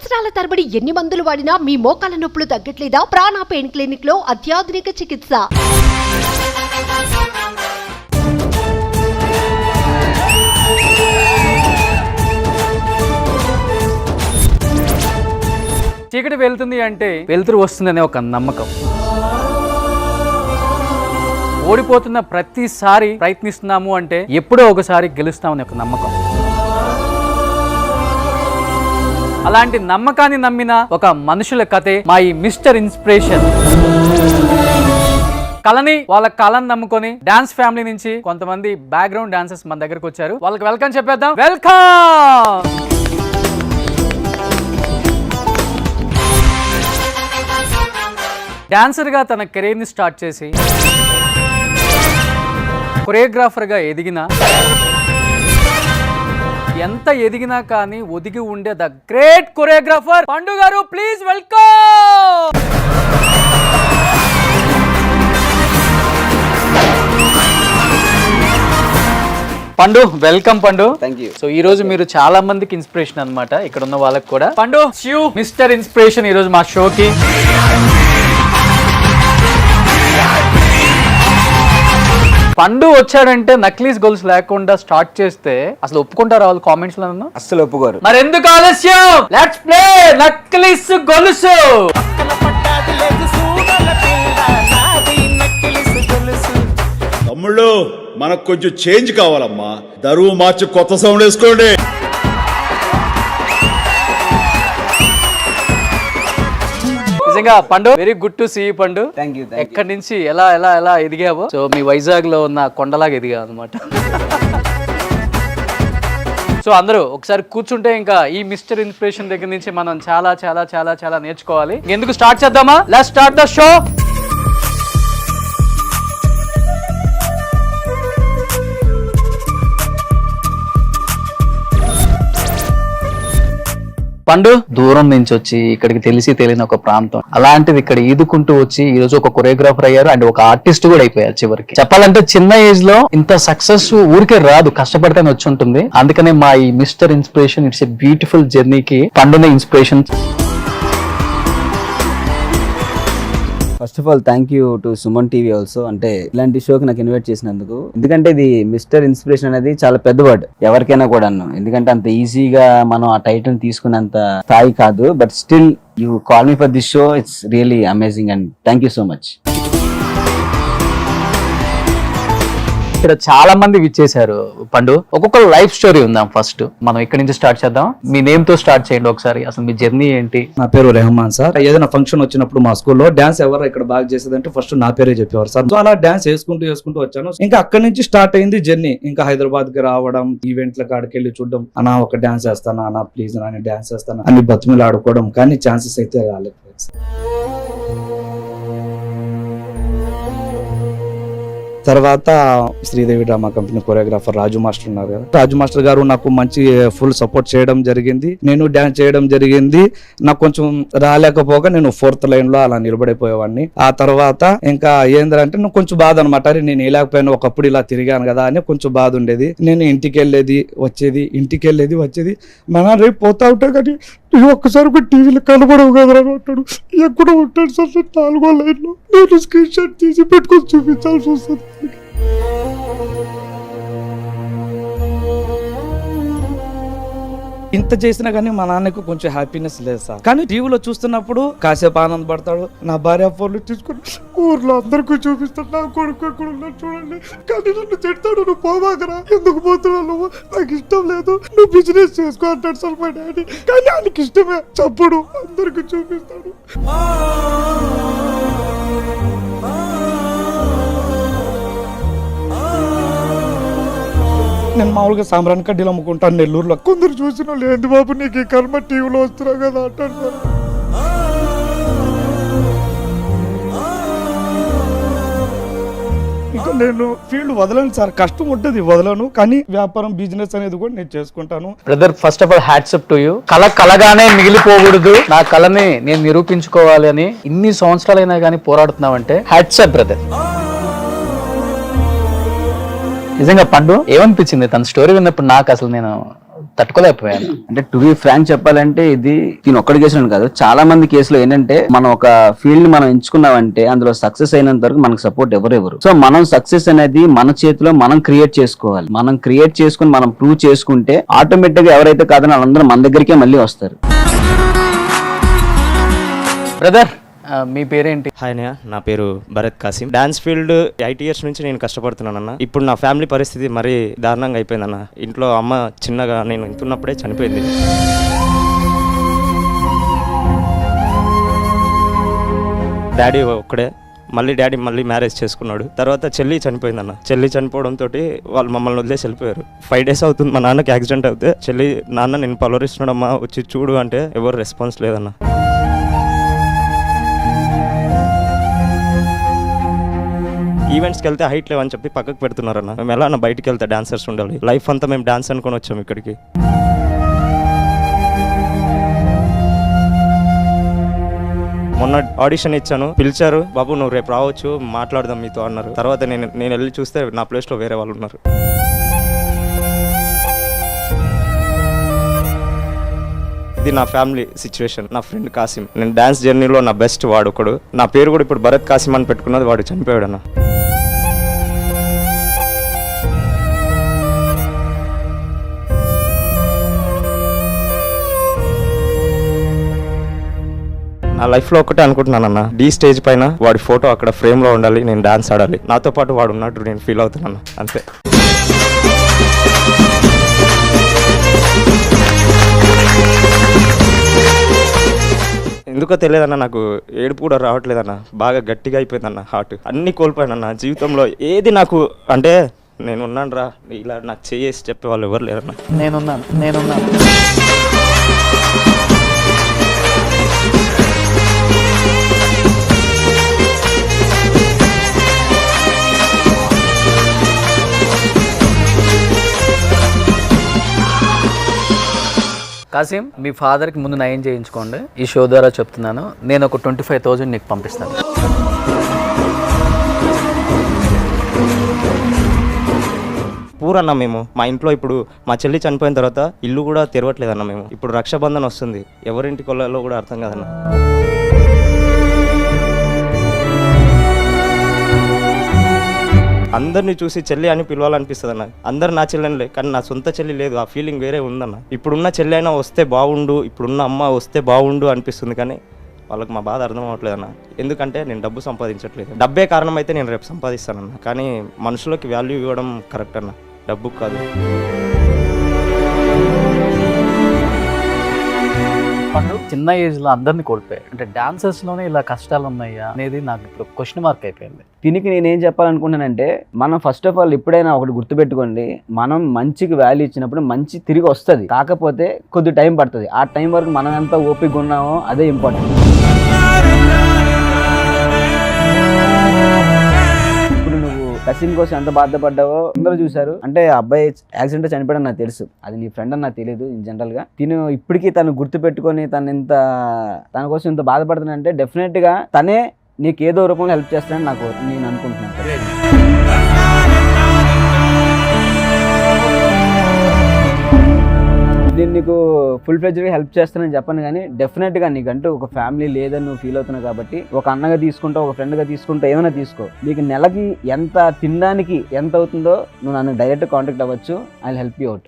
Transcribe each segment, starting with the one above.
సంవత్సరాల తరబడి ఎన్ని మందులు వాడినా మీ మోకాల నొప్పులు తగ్గట్లేదా? ప్రాణ పెయిన్ క్లినిక్ లో అత్యాధునిక చికిత్స. చీకటి వెళ్తుంది అంటే వెలుతురు వస్తుందనే ఒక నమ్మకం. ఓడిపోతున్న ప్రతిసారి ప్రయత్నిస్తున్నాము అంటే ఎప్పుడో ఒకసారి గెలుస్తామనే ఒక నమ్మకం. అలాంటి నమ్మకాన్ని నమ్మిన ఒక మనుషుల కథే మా ఈ మిస్టర్ ఇన్స్పిరేషన్. కళని వాళ్ళ కళని నమ్ముకొని డాన్స్ ఫ్యామిలీ నుంచి కొంతమంది బ్యాక్గ్రౌండ్ డాన్సర్స్ మన దగ్గరకు వచ్చారు. వాళ్ళకి వెల్కమ్ చెప్పేద్దాం. వెల్కమ్. డాన్సర్ గా తన కెరీర్ ని స్టార్ట్ చేసి కొరియోగ్రాఫర్ గా ఎదిగిన, ఎంత ఎదిగినా కానీ ఒదిగి ఉండే ద గ్రేట్ కొరియోగ్రాఫర్ పండు గారు, ప్లీజ్ వెల్కమ్. పండు, వెల్కమ్ పండు. Thank you. సో ఈ రోజు మీరు చాలా మందికి ఇన్స్పిరేషన్ అన్నమాట, ఇక్కడ ఉన్న వాళ్ళకి కూడా. పండు శివ్ మిస్టర్ ఇన్స్పిరేషన్ ఈ రోజు మా షోకి. పండు వచ్చాడంటే నక్లీస్ గొలుసు లేకుండా స్టార్ట్ చేస్తే అసలు ఒప్పుకుంటారా వాళ్ళు కామెంట్స్ లో? అస్సలు ఒప్పుకోరు. మరి ఎందుకు ఆలస్యం? లెట్స్ ప్లే నక్లీస్ గొలుసు. తమ్ముళ్ళు, మనకు కొంచెం చేంజ్ కావాలమ్మా. దరువు మార్చి కొత్త సౌండ్ వేసుకోండి. నిజంగా పండు, వెరీ గుడ్ టు సీ పండు. Thank you. ఎక్కడి నుంచి ఎలా ఎలా ఎలా ఎదిగావో, సో మీ వైజాగ్ లో ఉన్న కొండలాగా ఎదిగావు అనమాట. సో అందరూ ఒకసారి కూర్చుంటే ఇంకా ఈ మిస్టర్ ఇన్స్పిరేషన్ దగ్గర నుంచి మనం చాలా చాలా చాలా చాలా నేర్చుకోవాలి. ఎందుకు స్టార్ట్ చేద్దామా? Let's start the show. పండు దూరం నుంచి వచ్చి ఇక్కడికి తెలిసి తెలియని ఒక ప్రాంతం, అలాంటిది ఇక్కడ ఈదుకుంటూ వచ్చి ఈ రోజు ఒక కొరియోగ్రాఫర్ అయ్యారు అండ్ ఒక ఆర్టిస్ట్ కూడా అయిపోయారు. చివరికి చెప్పాలంటే చిన్న ఏజ్ లో ఇంత సక్సెస్ ఊరికే రాదు, కష్టపడితేనే వచ్చి ఉంటుంది. అందుకనే మా ఈ mister inspiration, it's a beautiful జర్నీకి పండునే inspiration. First of all thank you to Suman TV also, అంటే ఇలాంటి షోకి నాకు ఇన్వైట్ చేసినందుకు. ఎందుకంటే ఇది మిస్టర్ ఇన్స్పిరేషన్ అనేది చాలా పెద్ద వర్డ్ ఎవరికైనా కూడా. ఎందుకంటే అంత ఈజీగా మనం ఆ టైటిల్ తీసుకునేంత స్థాయి కాదు. But still you call me for this show. It's really amazing and thank you so much. ఇక్కడ చాలా మంది విచ్చేశారు. పండు, ఒక్కొక్క లైఫ్ స్టోరీ ఉందాం. ఫస్ట్ మనం ఇక్కడ నుంచి స్టార్ట్ చేద్దాం. మీ నేమ్ తో స్టార్ట్ చేయండి ఒకసారి. అసలు మీ జర్నీ ఏంటి? నా పేరు రెహమాన్ సార్. ఏదైనా ఫంక్షన్ వచ్చినప్పుడు మా స్కూల్లో డాన్స్ ఎవరు ఇక్కడ బాగా చేసేదంటే ఫస్ట్ నా పేరే చెప్పేవారు సార్. సో అలా డాన్స్ వేసుకుంటూ వచ్చాను. ఇంకా అక్కడి నుంచి స్టార్ట్ అయింది జర్నీ. ఇంకా హైదరాబాద్ కి రావడం, ఈవెంట్ల కాడికి వెళ్ళి చూడడం, అన్నా ఒక డాన్స్ వేస్తాను అన్నా ప్లీజ్ అని డాన్స్ వేస్తాను అని బతుములు ఆడుకోవడం, కానీ ఛాన్సెస్ అయితే రాలేదు. తర్వాత శ్రీదేవి డ్రామా కంపెనీ కొరియోగ్రాఫర్ రాజు మాస్టర్ ఉన్నారు కదా, రాజు మాస్టర్ గారు నాకు మంచి ఫుల్ సపోర్ట్ చేయడం జరిగింది. నేను డాన్స్ చేయడం జరిగింది. నాకు కొంచెం రాలేకపోగా నేను 4th లైన్ లో అలా నిలబడిపోయేవాడిని. ఆ తర్వాత ఇంకా ఏంటంటే నాకు కొంచెం బాధ అనమాట. అరే నేను వేయలేకపోయాను, ఒకప్పుడు ఇలా తిరిగాను కదా అని కొంచెం బాధ ఉండేది. నేను ఇంటికి వెళ్ళేది వచ్చేది. మన రేపు పోతా ఉంటా కానీ ఒక్కసారి కూడా టీవీలో కనబడవు కదా అంటాడు. ఎక్కడ ఉంటాడు సార్ 4వ లైన్లో. నేను స్క్రీన్ షాట్ తీసి పెట్టుకొని చూపించాల్సి వస్తుంది. ఇంత చేసినా కానీ మా నాన్నకు కొంచెం హ్యాపీనెస్ లేదు సార్. కానీ టీవీలో చూస్తున్నప్పుడు కాసేపు ఆనందపడతాడు. నా భార్య ఫోన్లు తీసుకుని ఊర్లో అందరికీ చూపిస్తాడు, నా కొడుకు ఎక్కడ ఉన్నాడు చూడండి. కానీ నన్ను తిడతాడు, నువ్వు పోవాగరా, ఎందుకు పోతున్నావు నువ్వు, నాకు ఇష్టం లేదు, నువ్వు బిజినెస్ చేసుకో అంటాడు సార్ మా డాడీ. కానీ ఆయనకి ఇష్టమే, చప్పుడు అందరికి చూపిస్తాడు. నేను మామూలుగా సాంబ్రాన్ కడ్డీలు అమ్ముకుంటాను నెల్లూరులో. కొందరు చూసిన లేదు బాబు నీకు ఈ కర్మ టీవీలో వస్తున్నావు కదా అంటారు సార్. ఇంకా నేను ఫీల్డ్ వదలను సార్, కష్టం ఉంటుంది వదలను. కానీ వ్యాపారం బిజినెస్ అనేది కూడా నేను చేసుకుంటాను. Brother, first of all hats up to you. కళగానే మిగిలిపోకూడదు, నా కళని నేను నిరూపించుకోవాలి అని ఇన్ని సంవత్సరాలైనా కానీ పోరాడుతున్నావంటే హ్యాట్స్ అప్ బ్రదర్. నిజంగా పండు ఏమనిపించింది తన స్టోరీ విన్నప్పుడు? నాకు అసలు నేను తట్టుకోలేకపోయాను. అంటే టు బి ఫ్రాంక్ చెప్పాలంటే ఇది దీని ఒక్కడి కేసులో కాదు, చాలా మంది కేసులో ఏంటంటే మనం ఒక ఫీల్డ్ మనం ఎంచుకున్నామంటే అందులో సక్సెస్ అయినంత వరకు మనకు సపోర్ట్ ఎవరెవరు. సో మనం సక్సెస్ అనేది మన చేతిలో మనం క్రియేట్ చేసుకోవాలి. మనం క్రియేట్ చేసుకుని మనం ప్రూవ్ చేసుకుంటే ఆటోమేటిక్ గా ఎవరైతే కాదని వాళ్ళందరూ మన దగ్గరికే మళ్ళీ వస్తారు. బ్రదర్ మీ పేరేంటి? హాయ్ అన్నయ్య, నా పేరు Bharath Kasim. Dance field 8 years నుంచి నేను కష్టపడుతున్నాను అన్న. ఇప్పుడు నా ఫ్యామిలీ పరిస్థితి మరీ దారుణంగా అయిపోయిందన్న. ఇంట్లో అమ్మ చిన్నగా నేను ఇంతున్నప్పుడే చనిపోయింది. డాడీ ఒక్కడే, డాడీ మళ్ళీ మ్యారేజ్ చేసుకున్నాడు. తర్వాత చెల్లి చనిపోయిందన్న. చెల్లి చనిపోవడంతో వాళ్ళు మమ్మల్ని వదిలేసి వెళ్ళిపోయారు. 5 days అవుతుంది మా నాన్నకి యాక్సిడెంట్ అవుతే. చెల్లి నాన్న నేను పలవరిస్తున్నాడమ్మా వచ్చి చూడు అంటే ఎవరు రెస్పాన్స్ లేదన్న. ఈవెంట్స్కి వెళ్తే హైట్ లేవని చెప్పి పక్కకు పెడుతున్నారన్న. మేము ఎలా అన్న బయటికి వెళ్తే డాన్సర్స్ ఉండాలి, లైఫ్ అంతా మేము డాన్స్ అనుకొని వచ్చాము ఇక్కడికి. మొన్న ఆడిషన్ ఇచ్చాను, పిలిచారు, బాబు నువ్వు రేపు రావచ్చు మాట్లాడదాం మీతో అన్నారు. తర్వాత నేను వెళ్ళి చూస్తే నా ప్లేస్లో వేరే వాళ్ళు ఉన్నారు. ఇది నా ఫ్యామిలీ సిచ్యువేషన్. నా ఫ్రెండ్ కాసిం, నేను డాన్స్ జర్నీలో నా బెస్ట్ వాడు ఒకడు. నా పేరు కూడా ఇప్పుడు భరత్ కాసిం అని పెట్టుకున్నది, వాడు చనిపోయాడు అన్న. నా లైఫ్లో ఒకటే అనుకుంటున్నానన్న, డీ స్టేజ్ పైన వాడి ఫోటో అక్కడ ఫ్రేమ్లో ఉండాలి, నేను డాన్స్ ఆడాలి, నాతో పాటు వాడు ఉన్నట్టు నేను ఫీల్ అవుతున్నాను అంతే. ఎందుకో తెలియదన్న, నాకు ఏడుపు కూడా రావట్లేదన్న. బాగా గట్టిగా అయిపోయిందన్న హార్ట్. అన్నీ కోల్పోయానన్న జీవితంలో. ఏది నాకు అంటే నేనున్నాను రా, ఇలా నాకు చేసి చెప్పే వాళ్ళు ఎవరు లేరన్న. నేనున్నాను. కాసిం, మీ ఫాదర్కి ముందు నయం చేయించుకోండి. ఈ షో ద్వారా చెప్తున్నాను, నేను ఒక 25,000 నీకు పంపిస్తాను. పూరన్న మేము మా ఇంట్లో ఇప్పుడు మా చెల్లి చనిపోయిన తర్వాత ఇల్లు కూడా తెరవట్లేదన్న. మేము ఇప్పుడు రక్షాబంధన్ వస్తుంది, ఎవరింటికి వెళ్ళాలో కూడా అర్థం కాదన్న. అందరిని చూసి చెల్లి అని పిలవాలనిపిస్తుంది అన్న. అందరు నా చెల్లెనిలే, కానీ నా సొంత చెల్లి లేదు. ఆ ఫీలింగ్ వేరే ఉందన్న. ఇప్పుడున్న చెల్లి అయినా వస్తే బాగుండు, ఇప్పుడున్న అమ్మ వస్తే బాగుండు అనిపిస్తుంది, కానీ వాళ్ళకి మా బాధ అర్థం అవ్వట్లేదన్న. ఎందుకంటే నేను డబ్బు సంపాదించట్లేదు. డబ్బే కారణం అయితే నేను రేపు సంపాదిస్తానన్న, కానీ మనుషులకి వాల్యూ ఇవ్వడం కరెక్ట్ అన్న, డబ్బు కాదు. చిన్న ఏజ్లో అందరినీ కోల్పోయాయి. అంటే డాన్సర్స్లోనే ఇలా కష్టాలు ఉన్నాయా అనేది నాకు ఇప్పుడు క్వశ్చన్ మార్క్ అయిపోయింది. దీనికి నేనేం చెప్పాలనుకుంటున్నానంటే, మనం ఫస్ట్ ఆఫ్ ఆల్ ఎప్పుడైనా ఒకటి గుర్తుపెట్టుకోండి, మనం మంచికి వాల్యూ ఇచ్చినప్పుడు మంచి తిరిగి వస్తుంది. కాకపోతే కొద్ది టైం పడుతుంది. ఆ టైం వరకు మనం ఎంత ఓపిక ఉన్నామో అదే ఇంపార్టెంట్. ఇప్పుడు నువ్వు కసిం కోసం ఎంత బాధపడ్డావో అందరూ చూసారు. అంటే అబ్బాయి యాక్సిడెంట్ చనిపోయాడని నాకు తెలుసు, అది నీ ఫ్రెండ్ అని నాకు తెలియదు. ఇన్ జనరల్ గా తిను ఇప్పటికీ తను గుర్తు పెట్టుకొని తన కోసం ఇంత బాధపడుతున్నానంటే డెఫినెట్ గా తనే నీకు ఏదో రూపంలో హెల్ప్ చేస్తానని నేను అనుకుంటున్నాను. నేను నీకు ఫుల్ ఫ్లెడ్జ్గా హెల్ప్ చేస్తానని చెప్పను, కానీ డెఫినెట్గా నీకంటూ ఒక ఫ్యామిలీ లేదని నువ్వు ఫీల్ అవుతున్నావు కాబట్టి ఒక అన్నగా తీసుకుంటావు, ఒక ఫ్రెండ్గా తీసుకుంటావు, ఏమైనా తీసుకో. నీకు నెలకి ఎంత తినడానికి ఎంత అవుతుందో నువ్వు నన్ను డైరెక్ట్ కాంటాక్ట్ అవ్వచ్చు. I will help you out.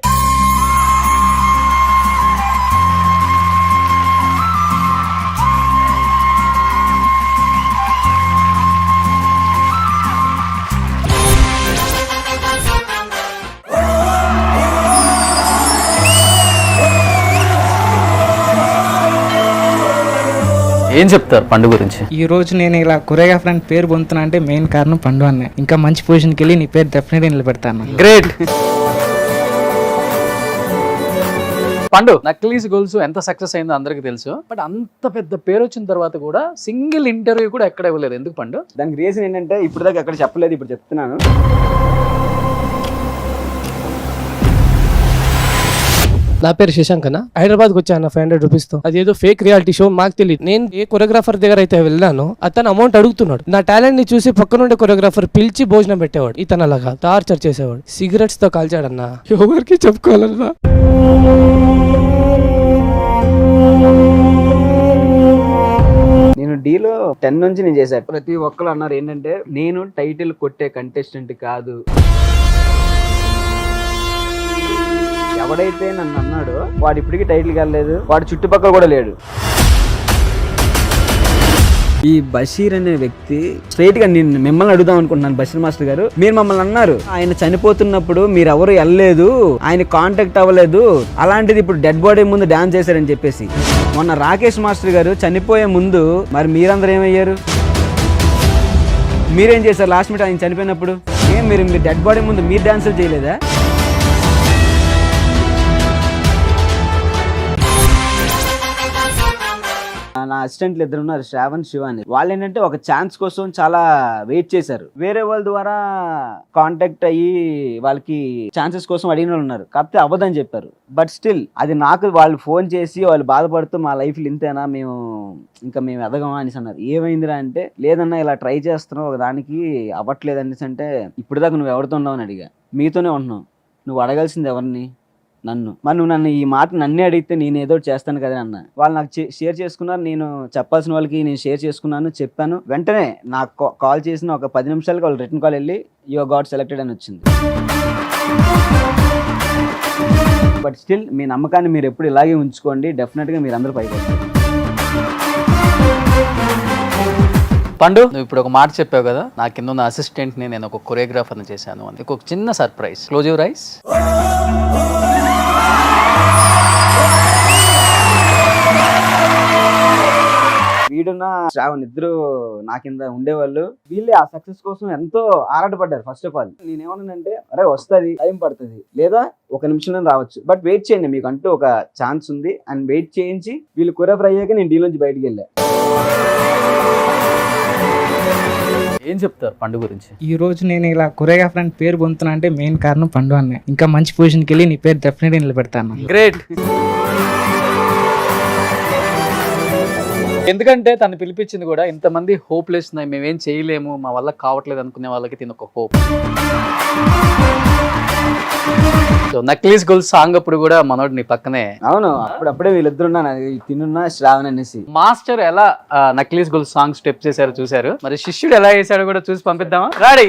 ఏం చెప్తారు పండు గురించి? ఈ రోజు నేను ఇలా కొరియోగ్రాఫర్ అని పేరు పొందుతున్నా అంటే మెయిన్ కారణం పండు అన్న. ఇంకా మంచి పొజిషన్కి వెళ్ళి నీ పేరు డెఫినెట్గా నిలబెడతాను. గ్రేట్. పండు, నక్లీస్ గోల్స్ ఎంత సక్సెస్ అయిందో అందరికీ తెలుసు, బట్ అంత పెద్ద పేరు వచ్చిన తర్వాత కూడా సింగిల్ ఇంటర్వ్యూ కూడా ఎక్కడ ఇవ్వలేదు. ఎందుకు పండు? దానికి రీజన్ ఏంటంటే ఇప్పుడు దాకా ఎక్కడ చెప్పలేదు, ఇప్పుడు చెప్తున్నాను. నా పేరు శశాంక్ అన్న. హైదరాబాద్ కి వచ్చాను 500 రూపీస్ తో. అదేదో ఫేక్ రియాలిటీ షో, మాకు తెలియదు. నేను ఏ కొరియోగ్రాఫర్ దగ్గర అయితే వెళ్ళానో అతను అమౌంట్ అడుగుతున్నాడు. నా టాలెంట్ ని చూసి పక్కనుండే కొరియోగ్రాఫర్ పిలిచి భోజనం పెట్టేవాడు. ఇతను అలాగా టార్చర్ చేసేవాడు. సిగరెట్స్ తో కాల్చాడన్నా. ఎవరికి చెప్పుకోవాలన్నా. నేను డీలో 10 నుంచి నేను చేశాను. ప్రతి ఒక్కరు అన్నారు ఏంటంటే నేను టైటిల్ కొట్టే కంటెస్టెంట్ కాదు. ఎవడైతే నన్ను అన్నాడో వాడు ఇప్పటికీ టైటిల్ కాలేదు, వాడు చుట్టుపక్కల కూడా లేడు. ఈ బషీర్ అనే వ్యక్తి స్ట్రైట్ గా నేను మిమ్మల్ని అడుగుదాం అనుకుంటున్నాను. బషీర్ మాస్టర్ గారు, మీరు మమ్మల్ని అన్నారు ఆయన చనిపోతున్నప్పుడు మీరు ఎవరు వెళ్ళలేదు, ఆయన కాంటాక్ట్ అవ్వలేదు, అలాంటిది ఇప్పుడు డెడ్ బాడీ ముందు డాన్స్ చేశారని చెప్పేసి. మొన్న రాకేష్ మాస్టర్ గారు చనిపోయే ముందు మరి మీరందరూ ఏమయ్యారు? మీరేం చేశారు లాస్ట్ మినిట్ ఆయన చనిపోయినప్పుడు? మీరు డెడ్ బాడీ ముందు మీరు డాన్సులు చేయలేదా? నా అసిస్టెంట్లు 2 ఉన్నారు, శ్రావణ్, శివ అని. వాళ్ళు ఏంటంటే ఒక ఛాన్స్ కోసం చాలా వెయిట్ చేశారు. వేరే వాళ్ళ ద్వారా కాంటాక్ట్ అయ్యి వాళ్ళకి ఛాన్సెస్ కోసం అడిగిన వాళ్ళు ఉన్నారు, కాకపోతే అవ్వదని చెప్పారు. బట్ స్టిల్ అది నాకు వాళ్ళు ఫోన్ చేసి వాళ్ళు బాధపడుతూ మా లైఫ్లో ఇంతేనా, మేము ఎదగమా అనేసి అన్నారు. ఏమైందిరా అంటే, లేదన్నా ఇలా ట్రై చేస్తున్నావు ఒక దానికి అవ్వట్లేదు అనేసి అంటే, ఇప్పుడు దాకా నువ్వు ఎవరితో ఉన్నావు అని అడిగా. మీతోనే ఉంటున్నావు, నువ్వు అడగాల్సింది ఎవరిని? నన్ను. మరి నువ్వు నన్ను ఈ మాట నన్నే అడిగితే నేను ఏదో చేస్తాను కదా అన్న. వాళ్ళు నాకు షేర్ చేసుకున్నారు, నేను చెప్పాల్సిన వాళ్ళకి నేను షేర్ చేసుకున్నాను, చెప్పాను. వెంటనే నాకు కాల్ చేసిన ఒక 10 నిమిషాలకి వాళ్ళు రిటర్న్ కాల్ వెళ్ళి యు గాట్ సెలెక్టెడ్ అని వచ్చింది. బట్ స్టిల్ మీ నమ్మకాన్ని మీరు ఎప్పుడు ఇలాగే ఉంచుకోండి, డెఫినెట్గా మీరు అందరూ పైకి వస్తారు. పండు, నువ్వు ఇప్పుడు ఒక మాట చెప్పావు కదా, నా కింద ఉన్న అసిస్టెంట్ ని నేను ఒక కొరియోగ్రాఫర్ని చేశాను అని. ఒక చిన్న సర్ప్రైజ్. Close your eyes. వీడున్న శ్రావణ్ ఇద్దరు నా కింద ఉండేవాళ్ళు. వీళ్ళే ఆ సక్సెస్ కోసం ఎంతో ఆరాటపడ్డారు. ఫస్ట్ ఆఫ్ ఆల్ నేనేమన్నానంటే, అరే వస్తుంది, టైం పడుతుంది, లేదా 1 నిమిషంలో రావచ్చు, బట్ వెయిట్ చేయండి, మీకు అంటూ ఒక ఛాన్స్ ఉంది అని వెయిట్ చేయించి వీళ్ళు కొరియోగ్రాఫర్ అయ్యాక నేను డీల్ నుంచి బయటికి వెళ్ళా. ఏం చెప్తారు పండు గురించి? ఈ రోజు నేను ఇలా కొరియోగ్రాఫర్ అని పేరు పొందుతున్నా అంటే మెయిన్ కారణం పండు అన్న. ఇంకా మంచి పొజిషన్కి వెళ్ళి నీ పేరు డెఫినెట్గా నిలబెడతాను. గ్రేట్. ఎందుకంటే తను పిలిపించింది కూడా ఇంతమంది హోప్లెస్ ఉన్నాయి, మేమేం చేయలేము, మా వల్ల కావట్లేదు అనుకునే వాళ్ళకి తిన ఒక hope. So necklace goal song అప్పుడు కూడా మనోడు నీ పక్కనే. అవును, అప్పుడప్పుడే వీళ్ళిద్దరు తినున్నా శ్రావణ్ అనేసి. మాస్టర్ ఎలా నక్లీస్ గోల్ సాంగ్ స్టెప్ చేశారు చూశారు, మరి శిష్యుడు ఎలా చేశాడో కూడా చూసి పంపిద్దామా? రాడి.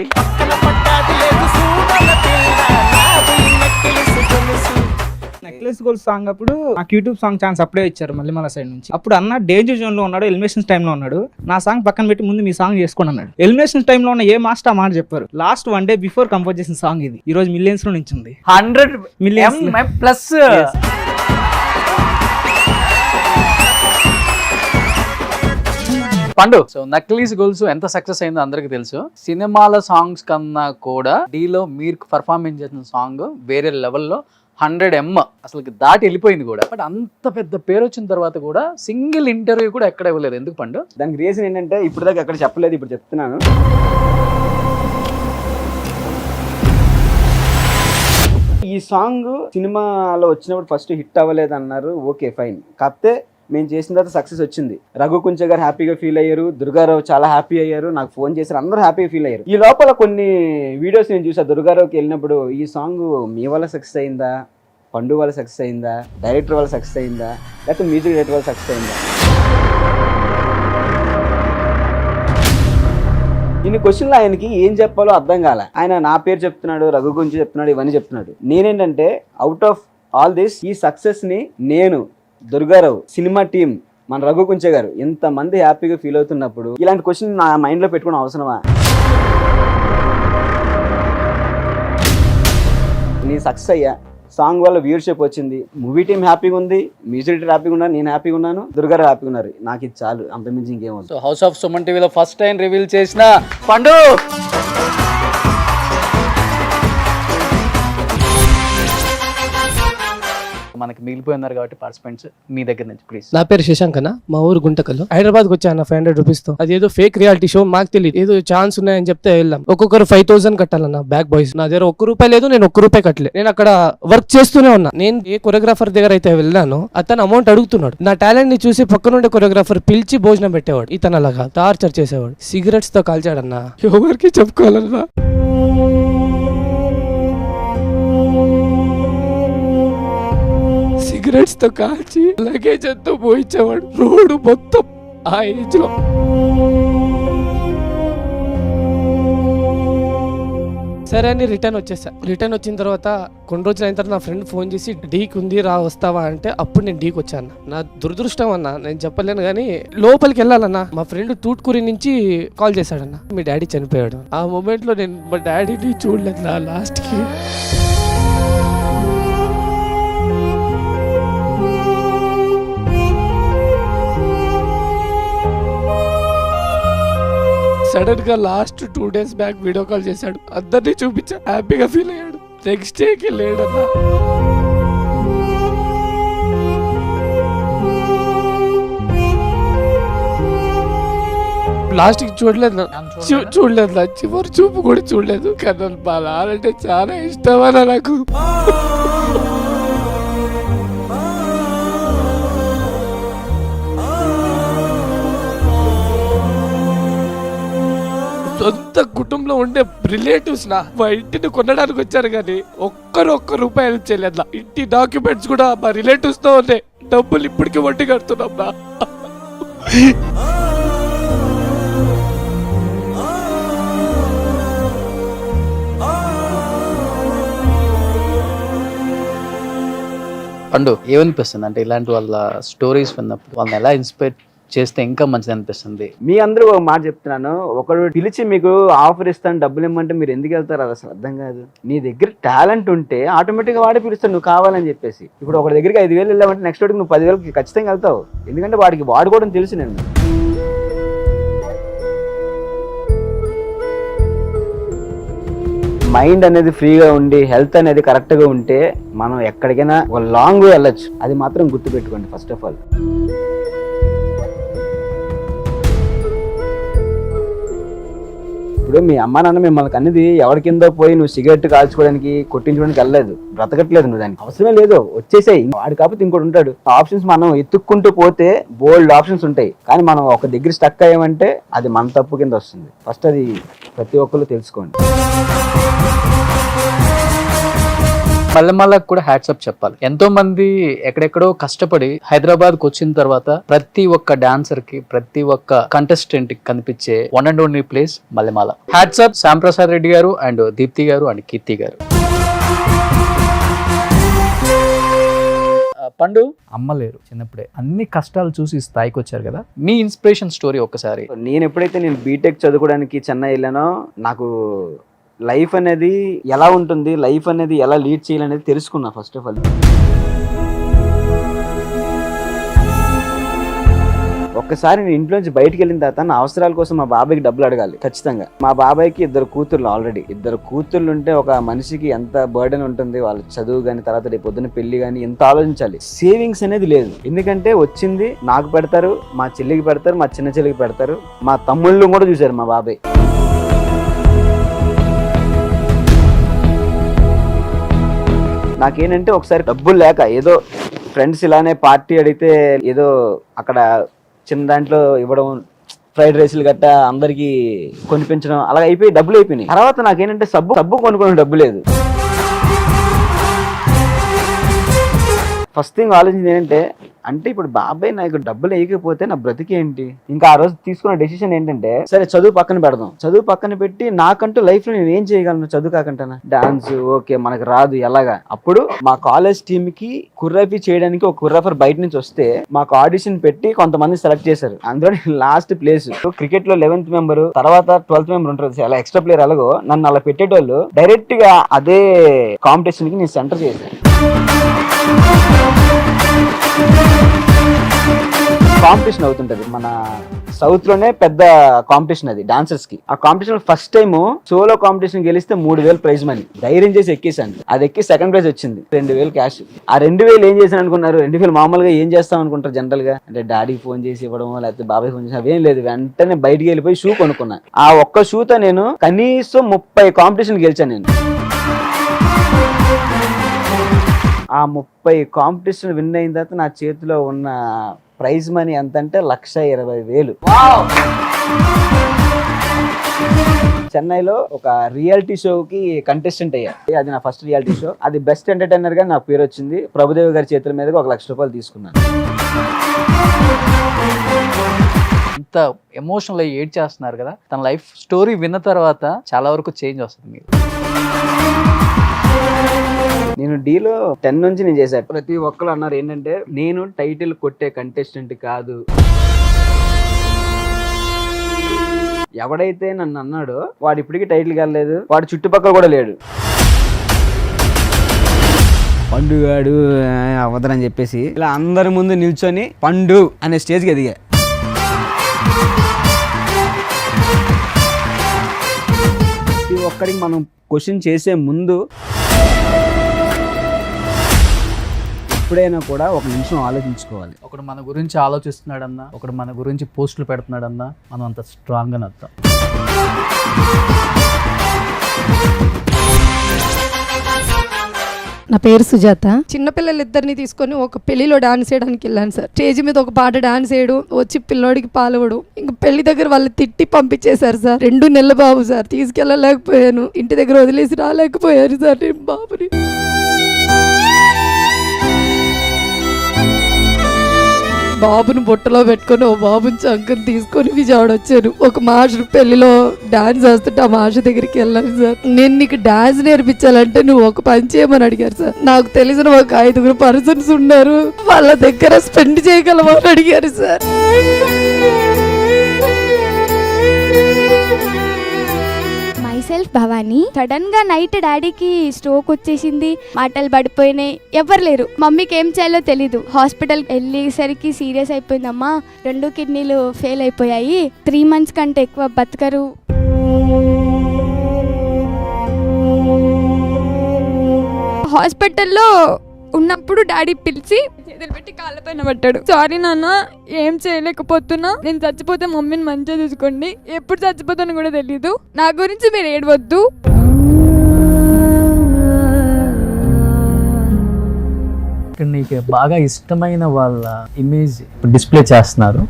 నెక్లెస్ గోల్డ్ సాంగ్ అప్పుడు నాకు యూట్యూబ్ సాంగ్ ఛాన్స్ అప్పుడే ఇచ్చారు మళ్ళీ సైడ్ నుంచి. అప్పుడు అన్న డేంజర్ జోన్ లో ఉన్నాడు, ఎలిమినేషన్స్ టైమ్ లో ఉన్నాడు. నా సాంగ్ పక్కన పెట్టి ముందు మీ సాంగ్ చేసుకోండి అన్నాడు. ఎలిమినేషన్స్ టైమ్ లో ఉన్న ఏ మాస్టర్ ఆ మాట చెప్పారు. లాస్ట్ 1 day బిఫోర్ కంపోజ్ చేసిన సాంగ్ ఇది. ఈ రోజు మిలియన్స్ లో నుంచి ఉంది, 100 million ప్లస్. పండు, సో నక్లీస్ గోల్స్ ఎంత సక్సెస్ అయిందో అందరికి తెలుసు. సినిమాల సాంగ్స్ కన్నా కూడా డీలో మీరు పర్ఫార్మెన్స్ చేసిన సాంగ్ వేరే లెవెల్లో 100M అసలు దాటి వెళ్ళిపోయింది కూడా. బట్ అంత పెద్ద పేరు వచ్చిన తర్వాత కూడా సింగిల్ ఇంటర్వ్యూ కూడా ఎక్కడ ఇవ్వలేదు. ఎందుకు పండు? దానికి రీజన్ ఏంటంటే, ఇప్పుడు దాకా ఎక్కడ చెప్పలేదు, ఇప్పుడు చెప్తున్నాను. ఈ సాంగ్ సినిమాలో వచ్చినప్పుడు ఫస్ట్ హిట్ అవ్వలేదు అన్నారు, ఓకే ఫైన్. కాకపోతే మేము చేసిన తర్వాత సక్సెస్ వచ్చింది. రఘు కుంచ గారు హ్యాపీగా ఫీల్ అయ్యారు, దుర్గారావు చాలా హ్యాపీ అయ్యారు, నాకు ఫోన్ చేశారు, అందరూ హ్యాపీగా ఫీల్ అయ్యారు. ఈ లోపల కొన్ని వీడియోస్ నేను చూసా. దుర్గారావుకి వెళ్ళినప్పుడు ఈ సాంగ్ మీ వల్ల సక్సెస్ అయిందా, పండు వల్ల సక్సెస్ అయిందా, డైరెక్టర్ వల్ల సక్సెస్ అయిందా, లేకపోతే మ్యూజిక్ డైరెక్టర్ వల్ల సక్సెస్ అయిందా? ఇన్ని క్వశ్చన్లు ఆయనకి ఏం చెప్పాలో అర్థం కాలే. ఆయన నా పేరు చెప్తున్నాడు, రఘు గురించి చెప్తున్నాడు, ఇవన్నీ చెప్తున్నాడు. నేనేంటంటే అవుట్ ఆఫ్ ఆల్ దిస్ ఈ సక్సెస్ ని నేను, దుర్గారావు, సినిమా టీం, మన రఘు కుంచ గారు ఇంతమంది హ్యాపీగా ఫీల్ అవుతున్నప్పుడు ఇలాంటి క్వశ్చన్ నా మైండ్ లో పెట్టుకుని అవసరమా? నేను సక్సెస్ అయ్యా, సాంగ్ వల్ల వ్యూవర్షిప్ వచ్చింది, మూవీ టీం హ్యాపీగా ఉంది, మ్యూజిక్ డైరెక్టర్ హ్యాపీగా ఉన్నారు, నేను హ్యాపీగా ఉన్నాను, దుర్గారావు హ్యాపీగా ఉన్నారు. నాకు ఇది చాలు, అంతమించి ఇంకేమో. సో హౌస్ ఆఫ్ సుమన్ టీవీలో ఫస్ట్ టైం రివీల్ చేసిన పండు. మనకి మిగిలిపోయినారు కాబట్టి పార్టిసిపెంట్స్ మీ దగ్గర నుంచి ప్లీజ్. నా పేరు శశాంక్ అన్న, మా ఊరు గుంటకల్లో. హైదరాబాద్కి వచ్చాను 500 రూపీస్ తో. అది ఏదో ఫేక్ రియాలిటీ షో, మాకు తెలియదు. ఏదో ఛాన్స్ ఉన్నాయని చెప్తే వెళ్ళాం. ఒక్కొక్కరు 5000 కట్టాలన్న బ్యాక్ బాయ్స్. నా దగ్గర ₹1 లేదు, నేను ₹1 కట్టలే. నేను అక్కడ వర్క్ చేస్తూనే ఉన్నా. నేను ఏ కొరియోగ్రాఫర్ దగ్గర అయితే వెళ్ళానో అతను అమౌంట్ అడుగుతున్నాడు. నా టాలెంట్ ని చూసి పక్కనుండే కొరియోగ్రాఫర్ పిలిచి భోజనం పెట్టేవాడు. ఇతను అలాగా టార్చర్ చేసేవాడు. సిగరెట్స్ తో కాల్చాడన్నా. ఎవరికి చెప్పుకోవాలన్నా. సిగరెట్స్ తో కాల్చి లగేజ్ ఎంతో పోయించేవాడు రోడ్డు మొత్తం ఆ ఏజ్ లో. సరే అని రిటర్న్ వచ్చేసా. రిటర్న్ వచ్చిన తర్వాత కొన్ని రోజులు అయిన తర్వాత నా ఫ్రెండ్ ఫోన్ చేసి డీకి ఉంది రా వస్తావా అంటే అప్పుడు నేను డీకి వచ్చాను. నా దురదృష్టం అన్న, నేను చెప్పలేను కానీ లోపలికి వెళ్ళాలన్నా. మా ఫ్రెండ్ తూట్కూరి నుంచి కాల్ చేశాడన్న, మీ డాడీ చనిపోయాడు. ఆ మూమెంట్ లో నేను మా డాడీని చూడలేదు నా లాస్ట్ కి. సడన్ గా last 2 days back video call చేశాడు. అందరినీ చూపించా, హ్యాపీగా ఫీల్ అయ్యాడు. నెక్స్ట్ డేకి లేడన్నా. లాస్ట్ కి చూడలేదు, చూడలేదు. చివరి చూపు కూడా చూడలేదు. కానీ మా నాన్నంటే చాలా ఇష్టమన్నా నాకు. సొంత కుటుంబంలో ఉండే రిలేటివ్స్ మా ఇంటిని కొనడానికి వచ్చారు కానీ ఒక్క రూపాయి హెల్ప్ చేయలేదు. ఇంటి డాక్యుమెంట్స్ కూడా మా రిలేటివ్స్ తో ఉన్నాయి. డబ్బులు ఇప్పటికీ వడ్డీ కడుతున్నాం నా. పండు ఏమనిపిస్తుంది అంటే ఇలాంటి వాళ్ళ స్టోరీస్ విన్నప్పుడు వాళ్ళని ఎలా ఇన్స్పైర్ చేస్తే ఇంకా మంచిది అనిపిస్తుంది? మీ అందరూ ఒక మాట చెప్తున్నాను, ఒకడు పిలిచి మీకు ఆఫర్ ఇస్తాను డబ్బులు ఇమ్మంటే మీరు ఎందుకు వెళ్తారు? అది అసలు అర్థం కాదు. నీ దగ్గర టాలెంట్ ఉంటే ఆటోమేటిక్గా వాడే పిలుస్తాడు నువ్వు కావాలని చెప్పేసి. ఇప్పుడు ఒకటి దగ్గరికి 5000 వెళ్ళామంటే నెక్స్ట్ వాడికి నువ్వు 10,000కి ఖచ్చితంగా వెళ్తావు. ఎందుకంటే వాడికి వాడుకోవడం తెలుసు. నేను మైండ్ అనేది ఫ్రీగా ఉండి హెల్త్ అనేది కరెక్ట్గా ఉంటే మనం ఎక్కడికైనా ఒక లాంగ్ వే వెళ్ళొచ్చు. అది మాత్రం గుర్తుపెట్టుకోండి ఫస్ట్ ఆఫ్ ఆల్. ఇప్పుడు మీ అమ్మ నాన్న మిమ్మల్ని అన్నది ఎవరి కింద పోయి నువ్వు సిగరెట్ కాల్చుకోవడానికి కొట్టించుకోవడానికి వెళ్ళలేదు, బ్రతకట్లేదు. నువ్వు దానికి అవసరమే లేదు, వచ్చేసాయి. వాడు కాకపోతే ఇంకోటి ఉంటాడు. ఆప్షన్స్ మనం ఎత్తుక్కుంటూ పోతే బోల్డ్ ఆప్షన్స్ ఉంటాయి. కానీ మనం ఒక దగ్గర స్టక్ అయ్యామంటే అది మన తప్పు కింద వస్తుంది. ఫస్ట్ అది ప్రతి ఒక్కరు తెలుసుకోండి. మల్లెమాలకు కూడా హ్యాట్సప్ చెప్పాలి. ఎంతో మంది ఎక్కడెక్కడో కష్టపడి హైదరాబాద్కి వచ్చిన తర్వాత ప్రతి ఒక్క డాన్సర్ కి ప్రతి ఒక్క కంటెస్టెంట్ కి కనిపించే one and only place Mallemala. Hats off Shyam Prasad Reddy గారు అండ్ దీప్తి గారు అండ్ కీర్తి గారు. పండు అమ్మలేరు, చిన్నప్పుడే అన్ని కష్టాలు చూసి స్థాయికి వచ్చారు కదా. మీ ఇన్స్పిరేషన్ స్టోరీ ఒక్కసారి. నేను ఎప్పుడైతే బీటెక్ చదువుకోవడానికి చెన్నై వెళ్ళానో నాకు లైఫ్ అనేది ఎలా ఉంటుంది, లైఫ్ అనేది ఎలా లీడ్ చేయాలనేది తెలుసుకున్నా ఫస్ట్ ఆఫ్ ఆల్. ఒక్కసారి నేను ఇంట్లోంచి బయటకు వెళ్ళిన తర్వాత నా అవసరాల కోసం మా బాబాయ్కి డబ్బులు అడగాలి ఖచ్చితంగా. మా బాబాయ్కి 2 కూతుర్లు, ఆల్రెడీ 2 కూతుర్లు ఉంటే ఒక మనిషికి ఎంత బర్డెన్ ఉంటుంది. వాళ్ళ చదువు కానీ తర్వాత రేపు పొద్దున్న పెళ్లి కానీ ఎంత ఆలోచించాలి. సేవింగ్స్ అనేది లేదు. ఎందుకంటే వచ్చింది నాకు పెడతారు, మా చెల్లికి పెడతారు, మా చిన్న చెల్లికి పెడతారు, మా తమ్ముళ్ళు కూడా చూశారు మా బాబాయ్. నాకేంటంటే ఒకసారి డబ్బులు లేక ఏదో ఫ్రెండ్స్ ఇలానే పార్టీ అడిగితే ఏదో అక్కడ చిన్న దాంట్లో ఇవ్వడం, ఫ్రైడ్ రైస్లు గట్ట అందరికి కొనిపించడం అలా అయిపోయి డబ్బులు అయిపోయినాయి. తర్వాత నాకేంటంటే సబ్బు కొనుక్కోవడం డబ్బు లేదు. ఫస్ట్ థింగ్ ఆలోచించింది ఏంటంటే ఇప్పుడు బాబాయ్ నాకు డబ్బులు వేయకపోతే నా బ్రతికేంటి. ఇంకా ఆ రోజు తీసుకున్న డెసిషన్ ఏంటంటే సరే చదువు పక్కన పెడదాం. చదువు పక్కన పెట్టి నాకంటూ లైఫ్ లో నేను ఏం చేయగలను చదువు కాకుండా. డాన్స్ ఓకే మనకు రాదు ఎలాగా. అప్పుడు మా కాలేజ్ టీమ్ కి కొరియోగ్రఫీ చేయడానికి ఒక కొరియోగ్రాఫర్ బయట నుంచి వస్తే మాకు ఆడిషన్ పెట్టి కొంతమంది సెలెక్ట్ చేశారు. అందులో లాస్ట్ ప్లేస్. క్రికెట్ లో 11th మెంబర్ తర్వాత 12th మెంబర్ ఉంటుంది, అలా ఎక్స్ట్రా ప్లేయర్. అలాగో నన్ను అలా పెట్టేటోళ్ళు డైరెక్ట్ గా అదే కాంపిటీషన్ కి నేను సెంటర్ చేశాను. కాంపిటీషన్ అవుతుంటది మన సౌత్ లోనే పెద్ద కాంపిటీషన్ అది డాన్సర్స్ కి. ఆ competition first time solo competition గెలిస్తే 3,000 ప్రైజ్ మనీ. ధైర్యం చేసి ఎక్కేసాను. అది ఎక్కి సెకండ్ ప్రైజ్ వచ్చింది 2,000 క్యాష్. ఆ 2,000 ఏం చేశాను అనుకున్నారు? 2,000 మామూలుగా ఏం చేస్తాం అనుకుంటారు జనరల్ గా, అంటే డాడీకి ఫోన్ చేసి ఇవ్వడం లేకపోతే బాబాయ్ ఫోన్ చేసి, అవేం లేదు. వెంటనే బయటికి వెళ్ళిపోయి షూ కొనుక్కున్నాను. ఆ ఒక్క షూతో నేను కనీసం 30 కాంపిటీషన్ గెలిచాను నేను. ఆ 30 కాంపిటీషన్ విన్ అయిన తర్వాత నా చేతిలో ఉన్న ప్రైజ్ మనీ ఎంత అంటే 1,20,000. చెన్నైలో ఒక రియాలిటీ షోకి కంటెస్టెంట్ అయ్యా. అది నా ఫస్ట్ రియాలిటీ షో. అది బెస్ట్ ఎంటర్టైనర్ గా నా పేరు వచ్చింది. ప్రభుదేవ్ గారి చేతుల మీదగా 1,00,000 రూపాయలు తీసుకున్నాను. ఇంత ఎమోషనల్ అయ్యి ఏడ్ చేస్తున్నారు కదా, తన లైఫ్ స్టోరీ విన్న తర్వాత చాలా వరకు చేంజ్ వస్తుంది మీరు. నేను డీలో 10 నుంచి నేను చేశాను. ప్రతి ఒక్కరు అన్నారు ఏంటంటే, నేను టైటిల్ కొట్టే కంటెస్టెంట్ కాదు. ఎవడైతే నన్ను అన్నాడో వాడు ఇప్పటికీ టైటిల్ కాలేదు, వాడు చుట్టుపక్కల కూడా లేడు. పండుగాడు అవదరని చెప్పేసి ఇలా అందరి ముందు నిల్చొని పండు అనే స్టేజ్కి ఎదిగా. ప్రతి ఒక్కరికి మనం క్వశ్చన్ చేసే ముందు ఎప్పుడైనా కూడా ఒక నిమిషం ఆలోచించుకోవాలి. ఒకడు మన గురించి ఆలోచిస్తున్నాడన్నా, ఒకడు మన గురించి పోస్టులు పెడుతున్నాడన్నా మనం అంత స్ట్రాంగ్ అని అర్థం. నా పేరు సుజాత. చిన్నపిల్లలిద్దరిని తీసుకొని ఒక పెళ్లిలో డాన్స్ చేయడానికి వెళ్ళాను సార్. స్టేజ్ మీద ఒక పాట డాన్స్ చేయడం, వచ్చి పిల్లోడికి పాలవడు. ఇంకా పెళ్లి దగ్గర వాళ్ళు తిట్టి పంపించేశారు సార్. 2 నెలల బాబు సార్, తీసుకెళ్ళలేకపోయాను. ఇంటి దగ్గర వదిలేసి రాలేకపోయారు సార్ నేను బాబుని. బాబుని బుట్టలో పెట్టుకొని ఓ బాబుని చంకని తీసుకొని విజయవాడ వచ్చాను. ఒక మాస్టర్ పెళ్లిలో డాన్స్ వేస్తుంటే ఆ మాస్టర్ దగ్గరికి వెళ్ళాను సార్. నేను నీకు డాన్స్ నేర్పించాలంటే నువ్వు ఒక పని చేయమని అడిగారు సార్. నాకు తెలిసిన ఒక 5 పర్సన్స్ ఉన్నారు, వాళ్ళ దగ్గర స్పెండ్ చేయగలమా అని అడిగారు సార్. మైసెల్ఫ్ భవాని. సడన్ గా నైట్ డాడీకి స్ట్రోక్ వచ్చేసింది, మాటలు పడిపోయినాయి, ఎవరు లేరు. మమ్మీకి ఏం చేయాలో తెలీదు. హాస్పిటల్ వెళ్ళేసరికి సీరియస్ అయిపోయిందమ్మా, 2 కిడ్నీలు ఫెయిల్ అయిపోయాయి, 3 months కంటే ఎక్కువ బతకరు. హాస్పిటల్లో ఉన్నప్పుడు డాడీ పిలిచి చేతులు పెట్టి కాళ్ళపైన పట్టాడు. సారీ నాన్న, ఏం చేయలేకపోతున్నా, నేను చచ్చిపోతే మమ్మీని మంచిగా చూసుకోండి, ఎప్పుడు చచ్చిపోతాను కూడా తెలీదు, నా గురించి మీరు ఏడవద్దు. ఇక్కడ నీకు బాగా ఇష్టమైన వాళ్ళ ఇమేజ్ డిస్ప్లే చేస్తున్నారు.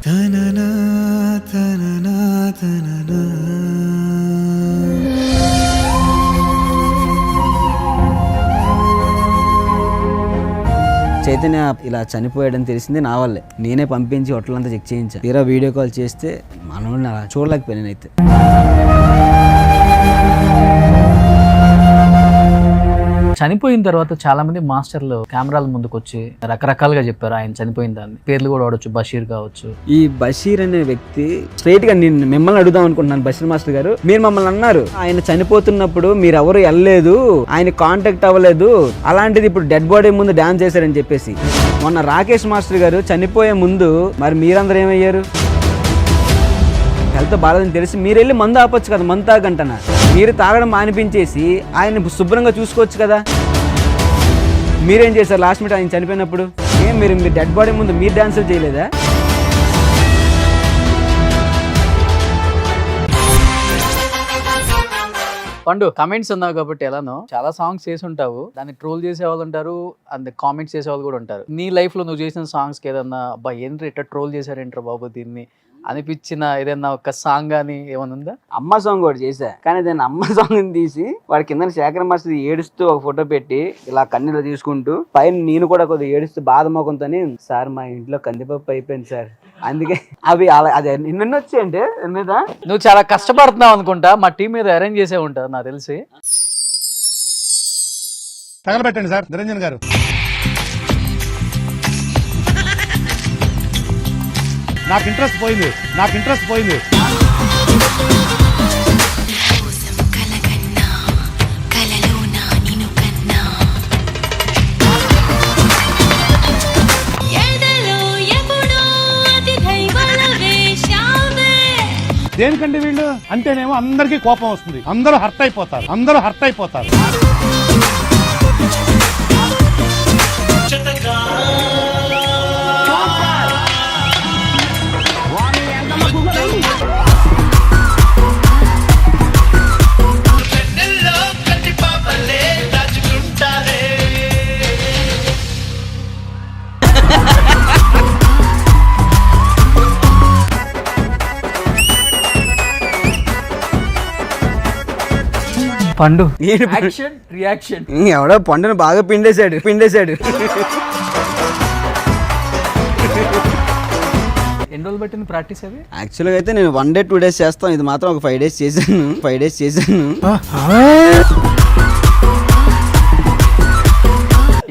చైతన్య ఇలా చనిపోయాడని తెలిసింది నా వల్లే. నేనే పంపించి హోటలంతా చెక్ చేయించాను. తీరా వీడియో కాల్ చేస్తే మనల్ని అలా చూడలేకపోయాను నేనైతే. చనిపోయిన తర్వాత చాలా మంది మాస్టర్లు కెమెరాల ముందుకు వచ్చి రకరకాలుగా చెప్పారు ఆయన చనిపోయిన దాన్ని. పేర్లు కూడా వాడవచ్చు, బషీర్ కావచ్చు. ఈ బషీర్ అనే వ్యక్తి స్ట్రైట్ గా నేను మిమ్మల్ని అడుగుదాం అనుకుంటున్నాను. బషీర్ మాస్టర్ గారు, మీరు మమ్మల్ని అన్నారు ఆయన చనిపోతున్నప్పుడు మీరు ఎవరు వెళ్ళలేదు, ఆయన కాంటాక్ట్ అవ్వలేదు, అలాంటిది ఇప్పుడు డెడ్ బాడీ ముందు డాన్స్ చేశారని చెప్పేసి. మొన్న రాకేష్ మాస్టర్ గారు చనిపోయే ముందు మరి మీరందరూ ఏమయ్యారు? హెల్త్ బాగాలేదని తెలిసి మీరు వెళ్ళి మందు ఆపొచ్చు కదా, మందు తాగంటనా. మీరు తాగడం మానిపించేసి ఆయన శుభ్రంగా చూసుకోవచ్చు కదా. మీరేం చేశారు లాస్ట్ మినిట్ ఆయన చనిపోయినప్పుడు? ఏం మీరు డెడ్ బాడీ ముందు మీరు డాన్సులు చేయలేదా? పండు కమెంట్స్ ఉన్నావు కాబట్టి ఎలానో చాలా సాంగ్స్ చేసి ఉంటావు, దాన్ని ట్రోల్ చేసే వాళ్ళు ఉంటారు, అండ్ కామెంట్స్ చేసే వాళ్ళు కూడా ఉంటారు. నీ లైఫ్ లో నువ్వు చేసిన సాంగ్స్ కి ఏదన్నా అబ్బా ఏంటి ఇట్లా ట్రోల్ చేశారేంటారు బాబు దీన్ని అనిపించిన ఏదైనా ఒక సాంగ్ కానీ ఏమైనా ఉందా? అమ్మ సాంగ్ కూడా చేశా, కానీ దాన్ని అమ్మ సాంగ్ తీసి వాడి కింద శేఖర్ మాస్టర్ ఏడుస్తూ ఒక ఫోటో పెట్టి ఇలా కన్నీళ్ళు తీసుకుంటూ పైన నేను కూడా కొద్దిగా ఏడుస్తూ బాధ మొఖంతో, సార్ మా ఇంట్లో కందిపప్పు అయిపోయింది సార్, అందుకే అవి అలా అదే నిన్న వచ్చాయంటే మీద. నువ్వు చాలా కష్టపడుతున్నావు అనుకుంటా, మా టీం మీద అరేంజ్ చేసే ఉంటారు నాకు తెలిసి. తగలబెట్టండి సార్ నిరంజన్ గారు. నాకు ఇంట్రెస్ట్ పోయింది. ఎదలో ఎప్పుడో అతి దైవాల వేషావ దేనికండి వీళ్ళు అంటేనేమో అందరికీ కోపం వస్తుంది, అందరూ హర్ట్ అయిపోతారు. పండు ఎవడో పండును బాగా పిండేశాడు. ఎన్ని రోజులు పెట్టింది ప్రాక్టీస్ అది? యాక్చువల్గా అయితే నేను 1 day 2 days చేస్తాను, ఇది మాత్రం ఒక 5 days చేశాను.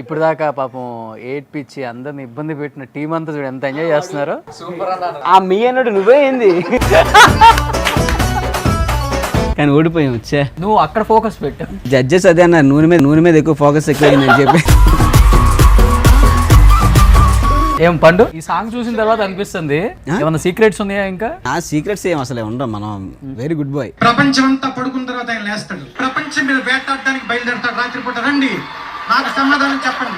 ఇప్పుడు దాకా పాపం ఏడ్పిచ్చి అందరిని ఇబ్బంది పెట్టిన టీం అంతా చూడు ఎంత ఎంజాయ్ చేస్తున్నారు. ఆ మీ అన్నాడు నువ్వే ఏంది కానీ ఓడిపోయాం. వచ్చే నువ్వు అక్కడ ఫోకస్ పెట్టు. జడ్జెస్ అదే అన్నారు, నూనె మీద ఎక్కువ ఫోకస్ ఎక్కువైందని చెప్పి. ఏం పండు ఈ సాంగ్ చూసిన తర్వాత అనిపిస్తుంది ఏమన్నా సీక్రెట్స్ ఉన్నాయా? ఇంకా ఆ సీక్రెట్స్ ఏం అసలే ఉండవు, మనం వెరీ గుడ్ బాయ్. ప్రపంచం అంతా పడుకున్న తర్వాత ఆయన లేస్తాడు, ప్రపంచం మీద వేటాడడానికి బయలుదేరతాడు. రాత్రిపూట రండి, నాకు సమాధానం చెప్పండి.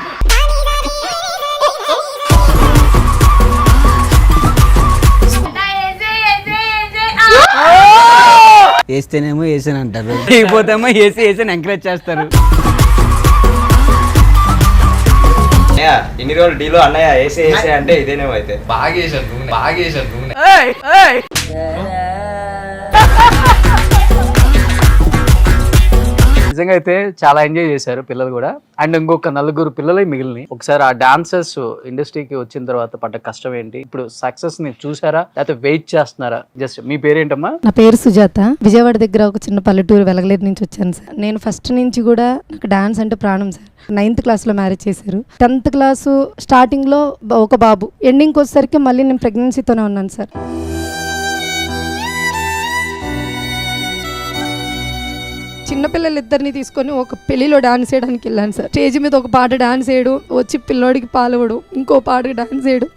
వేస్తేనేమో వేసాను అంటారు, లేకపోతేమో వేసాను ఎంకరేజ్ చేస్తారు. ఇన్ని రోజులు డీలో అన్నయ్య వేసే అంటే ఇదేనేమో అయితే బాగా నిజంగా అయితే చాలా ఎంజాయ్ చేశారు పిల్లలు కూడా. అండ్ ఇంకొక 4 పిల్లలే మిగిలిన. ఒకసారి ఆ డాన్సర్స్ ఇండస్ట్రీకి వచ్చిన తర్వాత పడ్డ కష్టం ఏంటి, ఇప్పుడు సక్సెస్ ని చూసారా లేకపోతే వెయిట్ చేస్తున్నారా? జస్ట్ మీ పేరేంటమ్మా? నా పేరు సుజాత. విజయవాడ దగ్గర ఒక చిన్న పల్లెటూరు వెలగలేరు నుంచి వచ్చాను సార్. నేను ఫస్ట్ నుంచి కూడా నాకు డాన్స్ అంటే ప్రాణం సార్. 9th క్లాస్లో మ్యారేజ్ చేశారు. 10th క్లాసు స్టార్టింగ్లో ఒక బాబు, ఎండింగ్కి వచ్చేసరికి మళ్ళీ నేను ప్రెగ్నెన్సీతోనే ఉన్నాను సార్. చిన్నపిల్లలు ఇద్దరిని తీసుకొని ఒక పెళ్లిలో డాన్స్ చేయడానికి వెళ్ళాను సార్. స్టేజ్ మీద ఒక పాట డాన్స్ చేయడం, వచ్చి పిల్లోడికి పాలివ్వడం, ఇంకో పాటకి డాన్స్ చేయడం,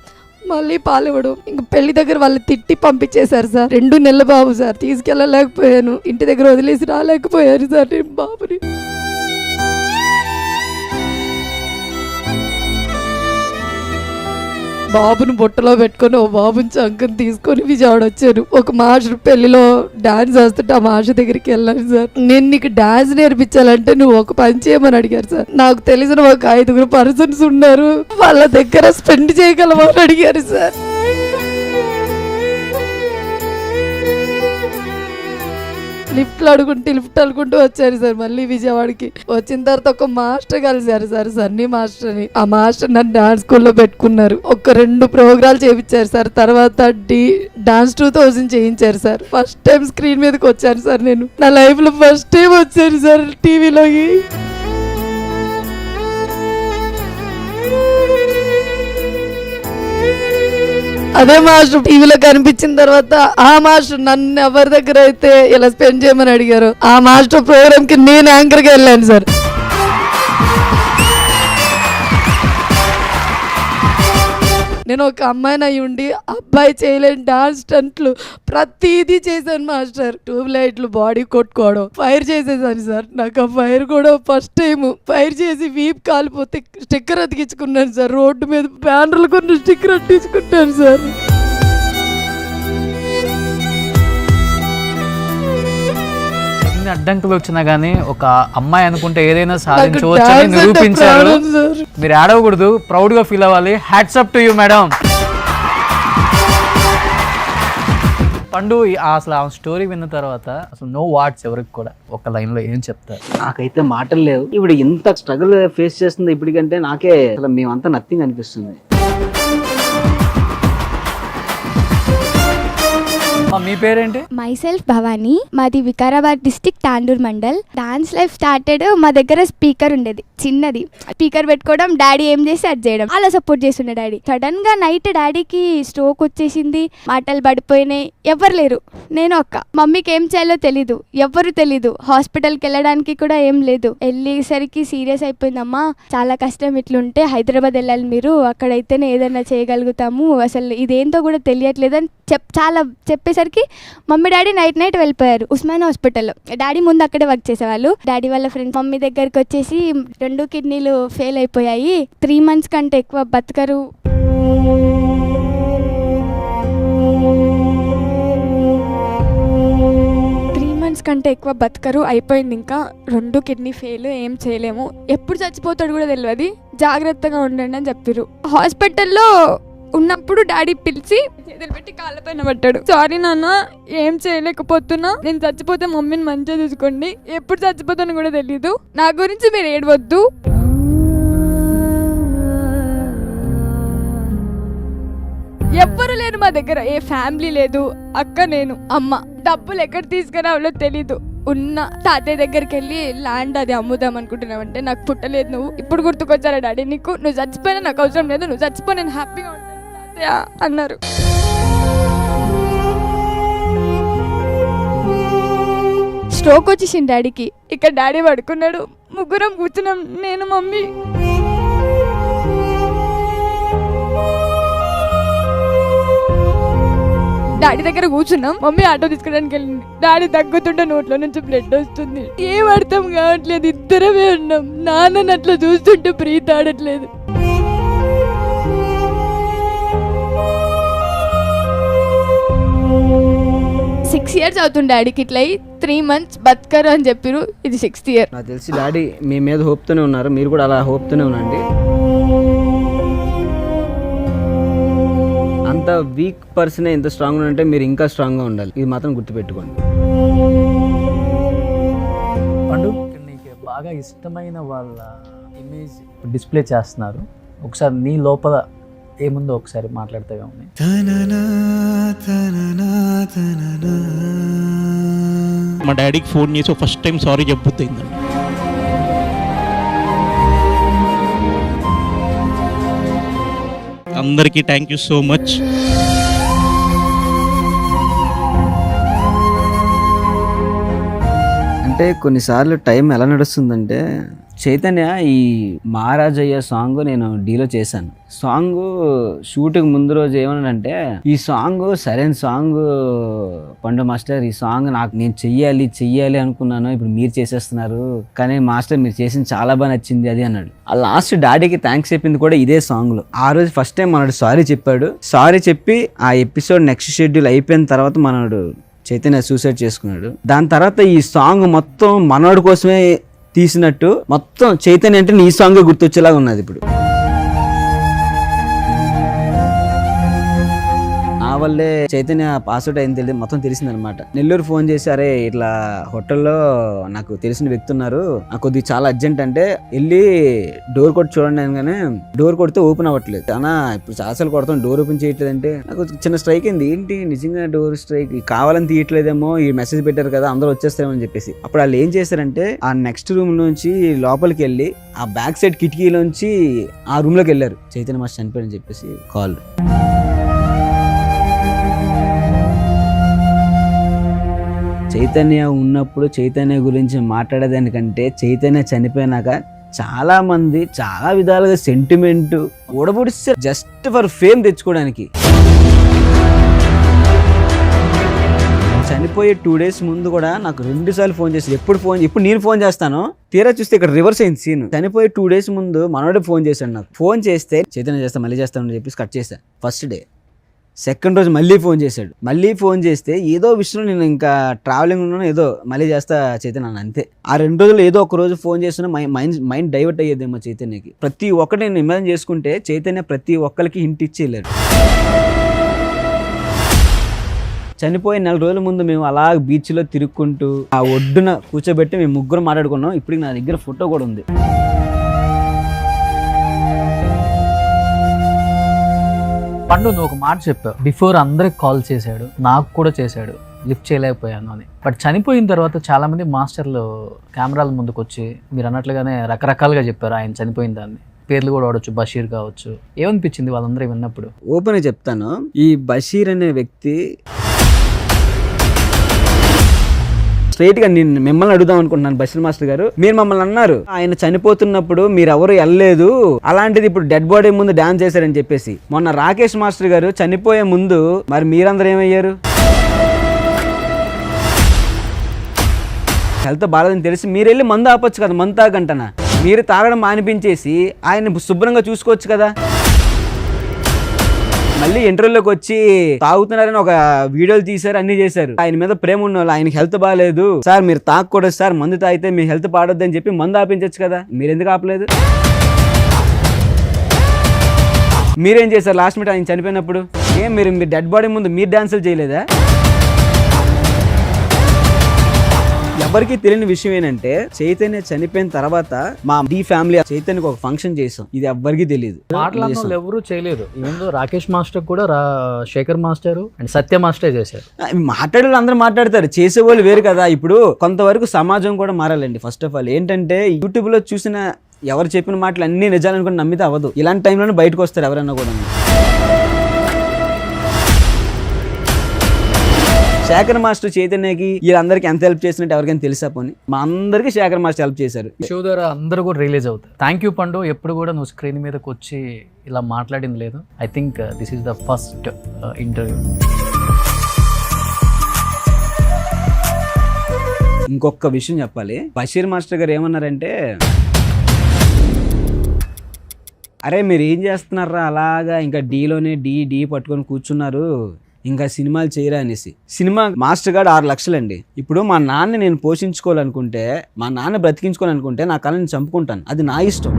మళ్ళీ పాలివ్వడం. ఇంక పెళ్లి దగ్గర వాళ్ళు తిట్టి పంపించేశారు సార్. 2 నెలల బాబు సార్, తీసుకెళ్ళలేకపోయాను, ఇంటి దగ్గర వదిలేసి రాలేకపోయారు సార్ నేను బాబుని. బాబును బుట్టలో పెట్టుకొని ఓ బాబుని చంకని తీసుకొని విజయవాడ వచ్చాను. ఒక మాస్టర్ పెళ్లిలో డాన్స్ వేస్తుంటే ఆ మాస్టర్ దగ్గరికి వెళ్ళాను సార్. నేను నీకు డాన్స్ నేర్పించాలంటే నువ్వు ఒక పని చేయమని అడిగారు సార్. నాకు తెలిసిన ఒక 5 పర్సన్స్ ఉన్నారు, వాళ్ళ దగ్గర స్పెండ్ చేయగలమా అని అడిగారు సార్. లిఫ్ట్ అనుకుంటూ వచ్చారు సార్. మళ్ళీ విజయవాడకి వచ్చిన తర్వాత ఒక మాస్టర్ కలిసారు సార్, సన్నీ మాస్టర్ అని. ఆ మాస్టర్ నన్ను డాన్స్ స్కూల్లో పెట్టుకున్నారు. ఒక 2 ప్రోగ్రాలు చేయించారు సార్. తర్వాత డాన్స్ 2000 చేయించారు సార్. ఫస్ట్ టైం స్క్రీన్ మీదకి వచ్చాను సార్. నేను నా లైఫ్ లో ఫస్ట్ టైం వచ్చాను సార్ టీవీలోకి. అదే మాస్టర్ టీవీలో కనిపించిన తర్వాత ఆ మాస్టర్ నన్ను ఎవరి దగ్గర అయితే ఇలా స్పెండ్ చేయమని అడిగారు, ఆ మాస్టర్ ప్రోగ్రామ్ కి నేను యాంకర్ గా వెళ్ళాను సార్. నేను ఒక అమ్మాయిని అయి ఉండి అబ్బాయి చేయలేని డాన్స్ స్టంట్లు ప్రతిదీ చేశాను మాస్టర్. ట్యూబ్ లైట్లు బాడీ కొట్టుకోవడం, ఫైర్ చేసేసాను సార్. నాకు ఆ ఫైర్ కూడా ఫస్ట్ టైం ఫైర్ చేసి వీప్ కాలిపోతే స్టిక్కర్ అతికించుకున్నాను సార్. రోడ్డు మీద బ్యానర్లు కొన్ని స్టిక్కర్ అట్టించుకుంటాను సార్. అడ్డంకులు వచ్చినా గానీ ఒక అమ్మాయి అనుకుంటే ఏదైనా సాధించవచ్చని నిరూపించారు. మీరు ఆడవకూడదు, ప్రౌడ్ గా ఫీల్ అవ్వాలి. Hats up to you madam. పండు అసలు ఆ స్టోరీ విన్న తర్వాత అసలు నో వాట్స్ ఎవరికి కూడా, ఒక లైన్ లో ఏం చెప్తారు? నాకైతే మాటలు లేవు. ఇప్పుడు ఇంత స్ట్రగుల్ ఫేస్ చేస్తుంది ఇప్పటికంటే నాకే అసలు మేమంతా నథింగ్ అనిపిస్తుంది. మీ పేరేంటి? Myself Bhavani. మాది Vikarabad district Tandur mandal. Dance life started మా దగ్గర స్పీకర్ ఉండేది చిన్నది. స్పీకర్ పెట్టుకోవడం, డాడీ ఏం చేసి అది చేయడం, అలా సపోర్ట్ చేస్తుండే డాడీ. సడన్ గా నైట్ డాడీకి స్ట్రోక్ వచ్చేసింది, మాటలు పడిపోయినాయి, ఎవరు లేరు, నేను అక్క. మమ్మీకి ఏం చేయాలో తెలీదు, ఎవ్వరు తెలీదు. హాస్పిటల్కి వెళ్ళడానికి కూడా ఏం లేదు. వెళ్ళేసరికి సీరియస్ అయిపోయిందమ్మా, చాలా కష్టం, ఇట్లుంటే హైదరాబాద్ వెళ్ళాలి మీరు, అక్కడైతేనే ఏదైనా చేయగలుగుతాము, అసలు ఇదేంతో కూడా తెలియట్లేదని చాలా చెప్పేసరికి వచ్చేసరికి మమ్మీ డాడీ నైట్ వెళ్ళిపోయారు ఉస్మాన్ హాస్పిటల్లో. డాడీ ముందు అక్కడే వర్క్ చేసేవాళ్ళు. డాడీ వాళ్ళ ఫ్రెండ్స్ మమ్మీ దగ్గరికి వచ్చేసి 2 కిడ్నీలు ఫెయిల్ అయిపోయాయి, 3 months కంటే ఎక్కువ బతకరు. కంటే ఎక్కువ బతకరు, అయిపోయింది, ఇంకా 2 కిడ్నీ ఫెయిల్, ఏం చేయలేము, ఎప్పుడు చచ్చిపోతాడు కూడా తెలియదు, జాగ్రత్తగా ఉండండి అని చెప్పారు. హాస్పిటల్లో ఉన్నప్పుడు డాడీ పిలిచి చేతులు పెట్టి కాళ్ళపైన పట్టాడు. సారీ నాన్న, ఏం చేయలేకపోతున్నా, నేను చచ్చిపోతే మమ్మీని మంచిగా చూసుకోండి, ఎప్పుడు చచ్చిపోతాను కూడా తెలీదు, నా గురించి మీరు ఏడవద్దు. ఎవ్వరు లేరు మా దగ్గర, ఏ ఫ్యామిలీ లేదు, అక్క నేను అమ్మ, డబ్బులు ఎక్కడ తీసుకురావాలో తెలీదు. ఉన్న తాతయ్య దగ్గరికి వెళ్ళి ల్యాండ్ అది అమ్ముదాం అనుకుంటున్నావంటే నాకు పుట్టలేదు, నువ్వు ఇప్పుడు గుర్తుకొచ్చారా డాడీ నీకు, నువ్వు చచ్చిపోయినా నాకు అవసరం లేదు, నువ్వు చచ్చిపో నేను హ్యాపీగా ఉంటాను తాతయ్య అన్నారు. స్ట్రోక్ వచ్చేసింది డాడీకి. ఇక్కడ డాడీ పడుకున్నాడు, ముగ్గురం కూర్చున్నాం, నేను మమ్మీ. డాడీ దగ్గర కూర్చున్నాం, మమ్మీ ఆటో తీసుకోవడానికి వెళ్ళింది. డాడీ దగ్గుతుంటే నోట్లో నుంచి బ్లడ్ వస్తుంది, ఏం అర్థం కావట్లేదు, ఇద్దరమే ఉన్నాం. నాన్నని అట్లా చూస్తుంటే ప్రీతి ఆడట్లేదు. 6 years అవుతుంది డాడీకి ఇట్లా 3 months బతకరు అని చెప్పారు, ఇది 6th year. నాకు తెలిసి డాడీ మీ మీద హోప్తోనే ఉన్నారు, మీరు కూడా అలా హోప్తోనే ఉండండి. అంత వీక్ పర్సనే ఇంత స్ట్రాంగ్ ఉంటే మీరు ఇంకా స్ట్రాంగ్గా ఉండాలి, ఇది మాత్రం గుర్తుపెట్టుకోండి. పండు, నీకు బాగా ఇష్టమైన వాళ్ళ ఇమేజ్ డిస్ప్లే చేస్తున్నారు, ఒకసారి నీ లోపల ఏముందో ఒకసారి మాట్లాడితే ఉన్నాయి. మా డాడీకి ఫోన్ చేసి ఫస్ట్ టైం సారీ చెప్పుతుందండి. అందరికీ థ్యాంక్ యూ సో మచ్. అంటే కొన్నిసార్లు టైం ఎలా నడుస్తుందంటే, చైతన్య ఈ మహారాజయ్య సాంగ్ నేను డీలో చేశాను. సాంగ్ షూటింగ్ ముందు రోజు ఏమన్నానంటే, ఈ సాంగ్ సరైన సాంగ్ పండు మాస్టర్, ఈ సాంగ్ నేను చెయ్యాలి అనుకున్నాను, ఇప్పుడు మీరు చేసేస్తున్నారు, కానీ మాస్టర్ మీరు చేసింది చాలా బాగా నచ్చింది అది అన్నాడు. ఆ లాస్ట్ డాడీకి థ్యాంక్స్ చెప్పింది కూడా ఇదే సాంగ్లో. ఆ రోజు ఫస్ట్ టైం మనోడు సారీ చెప్పాడు. సారీ చెప్పి ఆ ఎపిసోడ్ నెక్స్ట్ షెడ్యూల్ అయిపోయిన తర్వాత మనోడు చైతన్య సూసైడ్ చేసుకున్నాడు. దాని తర్వాత ఈ సాంగ్ మొత్తం మనోడి కోసమే తీసినట్టు మొత్తం చైతన్య అంటే నీ సాంగ్ గుర్తొచ్చేలాగా ఉన్నది. ఇప్పుడు ఆ వల్లే చైతన్య పాస్అవుట్ అయింది తెలియదు, మొత్తం తెలిసిందనమాట. నెల్లూరు ఫోన్ చేసి, అరే ఇట్లా హోటల్లో నాకు తెలిసిన వ్యక్తి ఉన్నారు, నాకు కొద్దిగా చాలా అర్జెంట్ అంటే వెళ్ళి డోర్ కొట్టి చూడండి అనగానే డోర్ కొడితే ఓపెన్ అవ్వట్లేదు. అన్నా ఇప్పుడు చాలాసార్లు కొడతాం, డోర్ ఓపెన్ చేయట్లేదు అంటే నాకు చిన్న స్ట్రైక్ అయింది, ఏంటి నిజంగా డోర్ స్ట్రైక్ కావాలని తీయట్లేదేమో, ఈ మెసేజ్ పెట్టారు కదా అందరూ వచ్చేస్తారేమని చెప్పేసి. అప్పుడు వాళ్ళు ఏం చేశారంటే ఆ నెక్స్ట్ రూమ్ నుంచి లోపలికి వెళ్ళి ఆ బ్యాక్ సైడ్ కిటికీలోంచి ఆ రూమ్ లోకి వెళ్ళారు, చైతన్య మాస్టర్ చనిపోయారని చెప్పేసి కాల్. చైతన్య ఉన్నప్పుడు చైతన్య గురించి మాట్లాడేదానికంటే చైతన్య చనిపోయినాక చాలా మంది చాలా విధాలుగా సెంటిమెంట్ ఓడబొడిస్తే జస్ట్ ఫర్ ఫేమ్ తెచ్చుకోవడానికి. చనిపోయే 2 days ముందు కూడా నాకు 2 సార్లు ఫోన్ చేశాడు. ఇప్పుడు నేను ఫోన్ చేస్తాను, తీరా చూస్తే ఇక్కడ రివర్స్ అయింది సీన్. చనిపోయే 2 days ముందు మనోడే ఫోన్ చేశాడు నాకు. ఫోన్ చేస్తే చైతన్య మళ్ళీ చేస్తానని చెప్పేసి కట్ చేశాను ఫస్ట్ డే. సెకండ్ రోజు మళ్ళీ ఫోన్ చేశాడు. మళ్ళీ ఫోన్ చేస్తే ఏదో విషయంలో నేను ఇంకా ట్రావెలింగ్ ఉన్నాను, ఏదో మళ్ళీ చేస్తా చైతన్య అంతే. ఆ 2 రోజులు ఏదో ఒక రోజు ఫోన్ చేస్తున్నా మైండ్ డైవర్ట్ అయ్యేదేమో చైతన్యకి. ప్రతి ఒక్కటి నేను ఇమాజిన్ చేసుకుంటే చైతన్య ప్రతి ఒక్కరికి హింట్ ఇచ్చి వెళ్ళారు. చనిపోయి 4 రోజుల ముందు మేము అలా బీచ్లో తిరుక్కుంటూ ఆ ఒడ్డున కూర్చోబెట్టి మేము ముగ్గురు మాట్లాడుకున్నాం. ఇప్పుడు నా దగ్గర ఫోటో కూడా ఉంది. పండు, నువ్వు ఒక మాట చెప్పావు, బిఫోర్ అందరికి కాల్ చేశాడు, నాకు కూడా చేశాడు, లిఫ్ట్ చేయలేకపోయాను అని. బట్ చనిపోయిన తర్వాత చాలా మంది మాస్టర్లు కెమెరాల ముందుకు వచ్చి మీరు అన్నట్లుగానే రకరకాలుగా చెప్పారు ఆయన చనిపోయిన దాన్ని. పేర్లు కూడా వాడచ్చు, బషీర్ కావచ్చు. ఏమనిపించింది వాళ్ళందరూ విన్నప్పుడు? ఓపెన్ చెప్తాను, ఈ బషీర్ అనే వ్యక్తి స్ట్రైట్ గా నేను మిమ్మల్ని అడుగుదాం అనుకుంటున్నాను. బషీర్ మాస్టర్ గారు, మీరు మమ్మల్ని అన్నారు ఆయన చనిపోతున్నప్పుడు మీరు ఎవరు వెళ్ళలేదు, అలాంటిది ఇప్పుడు డెడ్ బాడీ ముందు డాన్స్ చేశారని చెప్పేసి. మొన్న రాకేష్ మాస్టర్ గారు చనిపోయే ముందు మరి మీరందరూ ఏమయ్యారు? హెల్త్ బాగాలేదని తెలిసి మీరు వెళ్ళి మందు ఆపొచ్చు కదా, మందు తాగంటనా. మీరు తాగడం మానిపించేసి ఆయన శుభ్రంగా చూసుకోవచ్చు కదా. మళ్ళీ ఇంటర్వ్యూలోకి వచ్చి తాగుతున్నారని ఒక వీడియోలు తీశారు, అన్ని చేశారు. ఆయన మీద ప్రేమ ఉన్న వాళ్ళు, ఆయనకి హెల్త్ బాగాలేదు సార్, మీరు తాగకూడదు సార్, మందు తాగితే మీ హెల్త్ పాడొద్దు అని చెప్పి మందు ఆపించవచ్చు కదా. మీరు ఎందుకు ఆపలేదు? మీరేం చేశారు లాస్ట్ మినిట్ ఆయన చనిపోయినప్పుడు? మీరు డెడ్ బాడీ ముందు మీరు డాన్సులు చేయలేదా? ఎవరికి తెలియని విషయం ఏంటంటే చైతన్య చనిపోయిన తర్వాత మా డి ఫ్యామిలీ చైతన్యకి ఒక ఫంక్షన్ చేసాం, ఇది ఎవ్వరికి తెలియదు. మాట్లాడిన ఎవరు చేయలేదు. ఏందో రాకేష్ మాస్టర్ కూడా Sekhar master and Satya master చేశారు. మాట్లాడే అందరూ మాట్లాడతారు, చేసేవాళ్ళు వేరు కదా. ఇప్పుడు కొంతవరకు సమాజం కూడా మారాలండి. ఫస్ట్ ఆఫ్ ఆల్ ఏంటంటే యూట్యూబ్ లో చూసిన ఎవరు చెప్పిన మాటలు అన్ని నిజాలు అనుకుని నమ్మితే అవ్వదు. ఇలాంటి టైంలోనే బయటకు వస్తారు ఎవరైనా కూడా. శేఖర్ మాస్టర్ చైతన్యకి వీళ్ళందరికీ ఎంత హెల్ప్ చేసినట్టు ఎవరికైనా తెలుసా పోనీ? మా అందరికీ శేఖర్ మాస్టర్ హెల్ప్ చేశారు. షో ద్వారా అందరూ కూడా రిలీజ్ అవుతారు. థ్యాంక్ యూ పండు. ఎప్పుడు కూడా నువ్వు స్క్రీన్ మీదకి వచ్చి ఇలా మాట్లాడింది లేదు. I think this is the first interview. ఇంకొక విషయం చెప్పాలి. బషీర్ మాస్టర్ గారు ఏమన్నారంటే, అరే మీరు ఏం చేస్తున్నారా అలాగా, ఇంకా డీలోనే డీ పట్టుకొని కూర్చున్నారు, ఇంకా సినిమాలు చేయరా అనేసి. సినిమా మాస్టర్ గారు 6 లక్షలు అండి. ఇప్పుడు మా నాన్న నేను పోషించుకోవాలనుకుంటే, మా నాన్న బ్రతికించుకోవాలనుకుంటే నా కళని చంపుకుంటాను, అది నా ఇష్టం.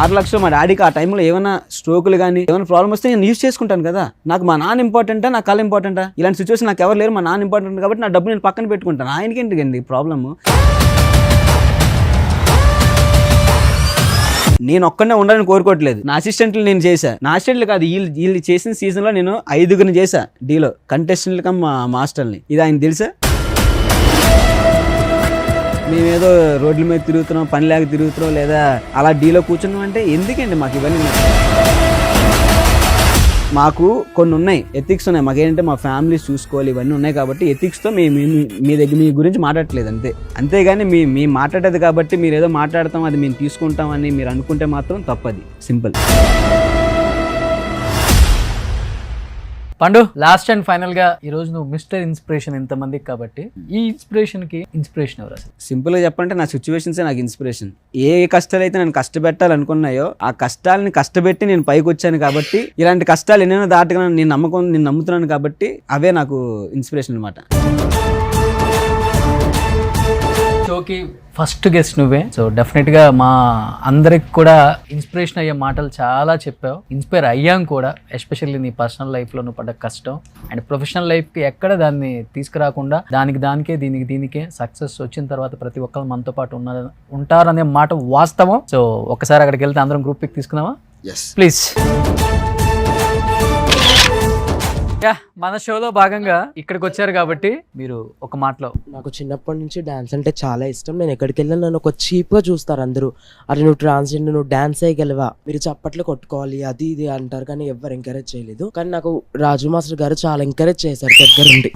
6 లక్షలు మా డాడీకి ఆ టైంలో ఏమైనా స్ట్రోకులు కానీ ఏమైనా ప్రాబ్లమ్ వస్తే నేను యూజ్ చేసుకుంటాను కదా. నాకు మా నాన్న ఇంపార్టెంటా, నా కళ ఇంపార్టెంటా? ఇలాంటి సిచ్యువేషన్ నాకు ఎవరు లేరు, మా నాన్న ఇంపార్టెంట్ కాబట్టి నా డబ్బు నేను పక్కన పెట్టుకుంటాను. ఆయనకి ఏంటికండి ప్రాబ్లము? నేను ఒక్కడనే ఉండాలని కోరుకోవట్లేదు. నా అసిస్టెంట్లు నేను చేశా, నా అసిస్టెంట్లు కాదు వీళ్ళు చేసిన సీజన్లో నేను 5గురిని చేశా డీలో, కంటెస్టెంట్లు కమ్ మాస్టర్ని. ఇది ఆయన తెలుసా? మేమేదో రోడ్ల మీద తిరుగుతున్నాం, పని లేక తిరుగుతున్నాం, లేదా అలా డీలో కూర్చున్నాం అంటే ఎందుకండి మాకు ఇవన్నీ? మాకు కొన్ని ఉన్నాయి, ఎథిక్స్ ఉన్నాయి. మాకేంటంటే మా ఫ్యామిలీస్ చూసుకోవాలి, ఇవన్నీ ఉన్నాయి కాబట్టి ఎథిక్స్తో మీ గురించి మాట్లాడట్లేదు అంతే. అంతేగాని మీ మాట్లాడేది కాబట్టి మీరు ఏదో మాట్లాడతాం, అది మేము తీసుకుంటామని మీరు అనుకుంటే మాత్రం తప్పది. సింపుల్. పండు, లాస్ట్ అండ్ ఫైనల్ గా ఈ రోజు నువ్వు మిస్టర్ ఇన్స్పిరేషన్ ఇంతమందికి కాబట్టి, ఈ ఇన్స్పిరేషన్ ఎవరు అసలు? సింపుల్ గా చెప్పంటే నా సిచ్యువేషన్స్ నాకు ఇన్స్పిరేషన్. ఏ కష్టాలు అయితే నేను కష్టపెట్టాలనుకున్నాయో ఆ కష్టాలని కష్టపెట్టి నేను పైకి వచ్చాను కాబట్టి, ఇలాంటి కష్టాలు ఎన్నైనా దాటగలను నేను నమ్ముతున్నాను కాబట్టి అవే నాకు ఇన్స్పిరేషన్ అనమాట. షోకి ఫస్ట్ గెస్ట్ నువ్వే, సో డెఫినెట్గా మా అందరికి కూడా ఇన్స్పిరేషన్ అయ్యే మాటలు చాలా చెప్పావు. ఇన్స్పైర్ అయ్యాం కూడా, ఎస్పెషల్లీ నీ పర్సనల్ లైఫ్లో నువ్వు పడ్డ కష్టం అండ్ ప్రొఫెషనల్ లైఫ్కి ఎక్కడ దాన్ని తీసుకురాకుండా దానికే దీనికే సక్సెస్ వచ్చిన తర్వాత ప్రతి ఒక్కరు మనతో పాటు ఉంటారనే మాట వాస్తవం. సో ఒకసారి అక్కడికి వెళ్తే అందరం గ్రూప్ పిక్ తీసుకుందామా? ప్లీజ్. మన షోలో భాగంగా ఇక్కడికి వచ్చారు కాబట్టి మీరు ఒక మాటలో. నాకు చిన్నప్పటి నుంచి డాన్స్ అంటే చాలా ఇష్టం. నేను ఎక్కడికి వెళ్ళినా నన్ను ఒక చీప్గా చూస్తారు అందరూ. అరే నువ్వు ట్రాన్స్జెండర్, నువ్వు డాన్స్ వేయగలవా, మీరు చప్పట్లు కొట్టుకోవాలి, అది ఇది అంటారు, కానీ ఎవరు ఎంకరేజ్ చేయలేదు. కానీ నాకు రాజు మాస్టర్ గారు చాలా ఎంకరేజ్ చేశారు దగ్గరుండి.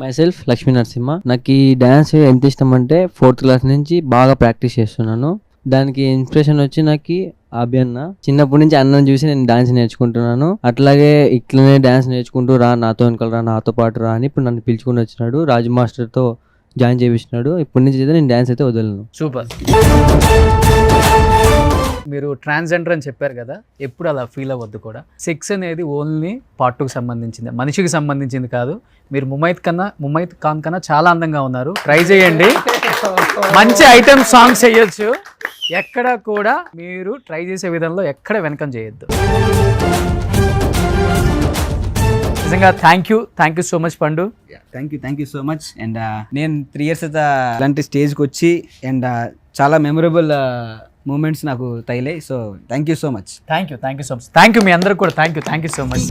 మైసెల్ఫ్ లక్ష్మీ నరసింహ. నాకు ఈ డాన్స్ ఎంత ఇష్టం అంటే 4th క్లాస్ నుంచి బాగా ప్రాక్టీస్ చేస్తున్నాను. దానికి ఇన్స్పిరేషన్ వచ్చి నాకు అభి అన్న. చిన్నప్పటి నుంచి అన్నను చూసి నేను డాన్స్ నేర్చుకుంటున్నాను. అట్లాగే ఇట్లనే డాన్స్ నేర్చుకుంటూ రా, నాతో వెనకాల రా, నాతో పాటు రా అని ఇప్పుడు నన్ను పిలుచుకుని వచ్చినాడు. రాజు మాస్టర్తో జాయిన్ చేయించినాడు. ఇప్పటి నుంచి అయితే నేను డాన్స్ అయితే వదలను. సూపర్. మీరు ట్రాన్స్జెండర్ అని చెప్పారు కదా, ఎప్పుడు అలా ఫీల్ అవ్వద్దు కూడా. సెక్స్ అనేది ఓన్లీ పార్ట్ 2కి సంబంధించింది, మనిషికి సంబంధించింది కాదు. మీరు ముమైత్ ఖాన్ కన్నా చాలా అందంగా ఉన్నారు. ట్రై చేయండి, మంచి ఐటమ్ సాంగ్స్ చేయొచ్చు. ఎక్కడ కూడా మీరు ట్రై చేసే విధంలో ఎక్కడ వెనకం చేయొద్దు. నిజంగా థ్యాంక్ యూ సో మచ్ పండు. Thank you so much. And నేను 3 years అయితే ఇలాంటి స్టేజ్కి వచ్చి అండ్ చాలా మెమరబుల్ మూమెంట్స్ నాకు తగిలాయి. So thank you so much. Thank you so much. Thank you మీ అందరికి కూడా. Thank you so much.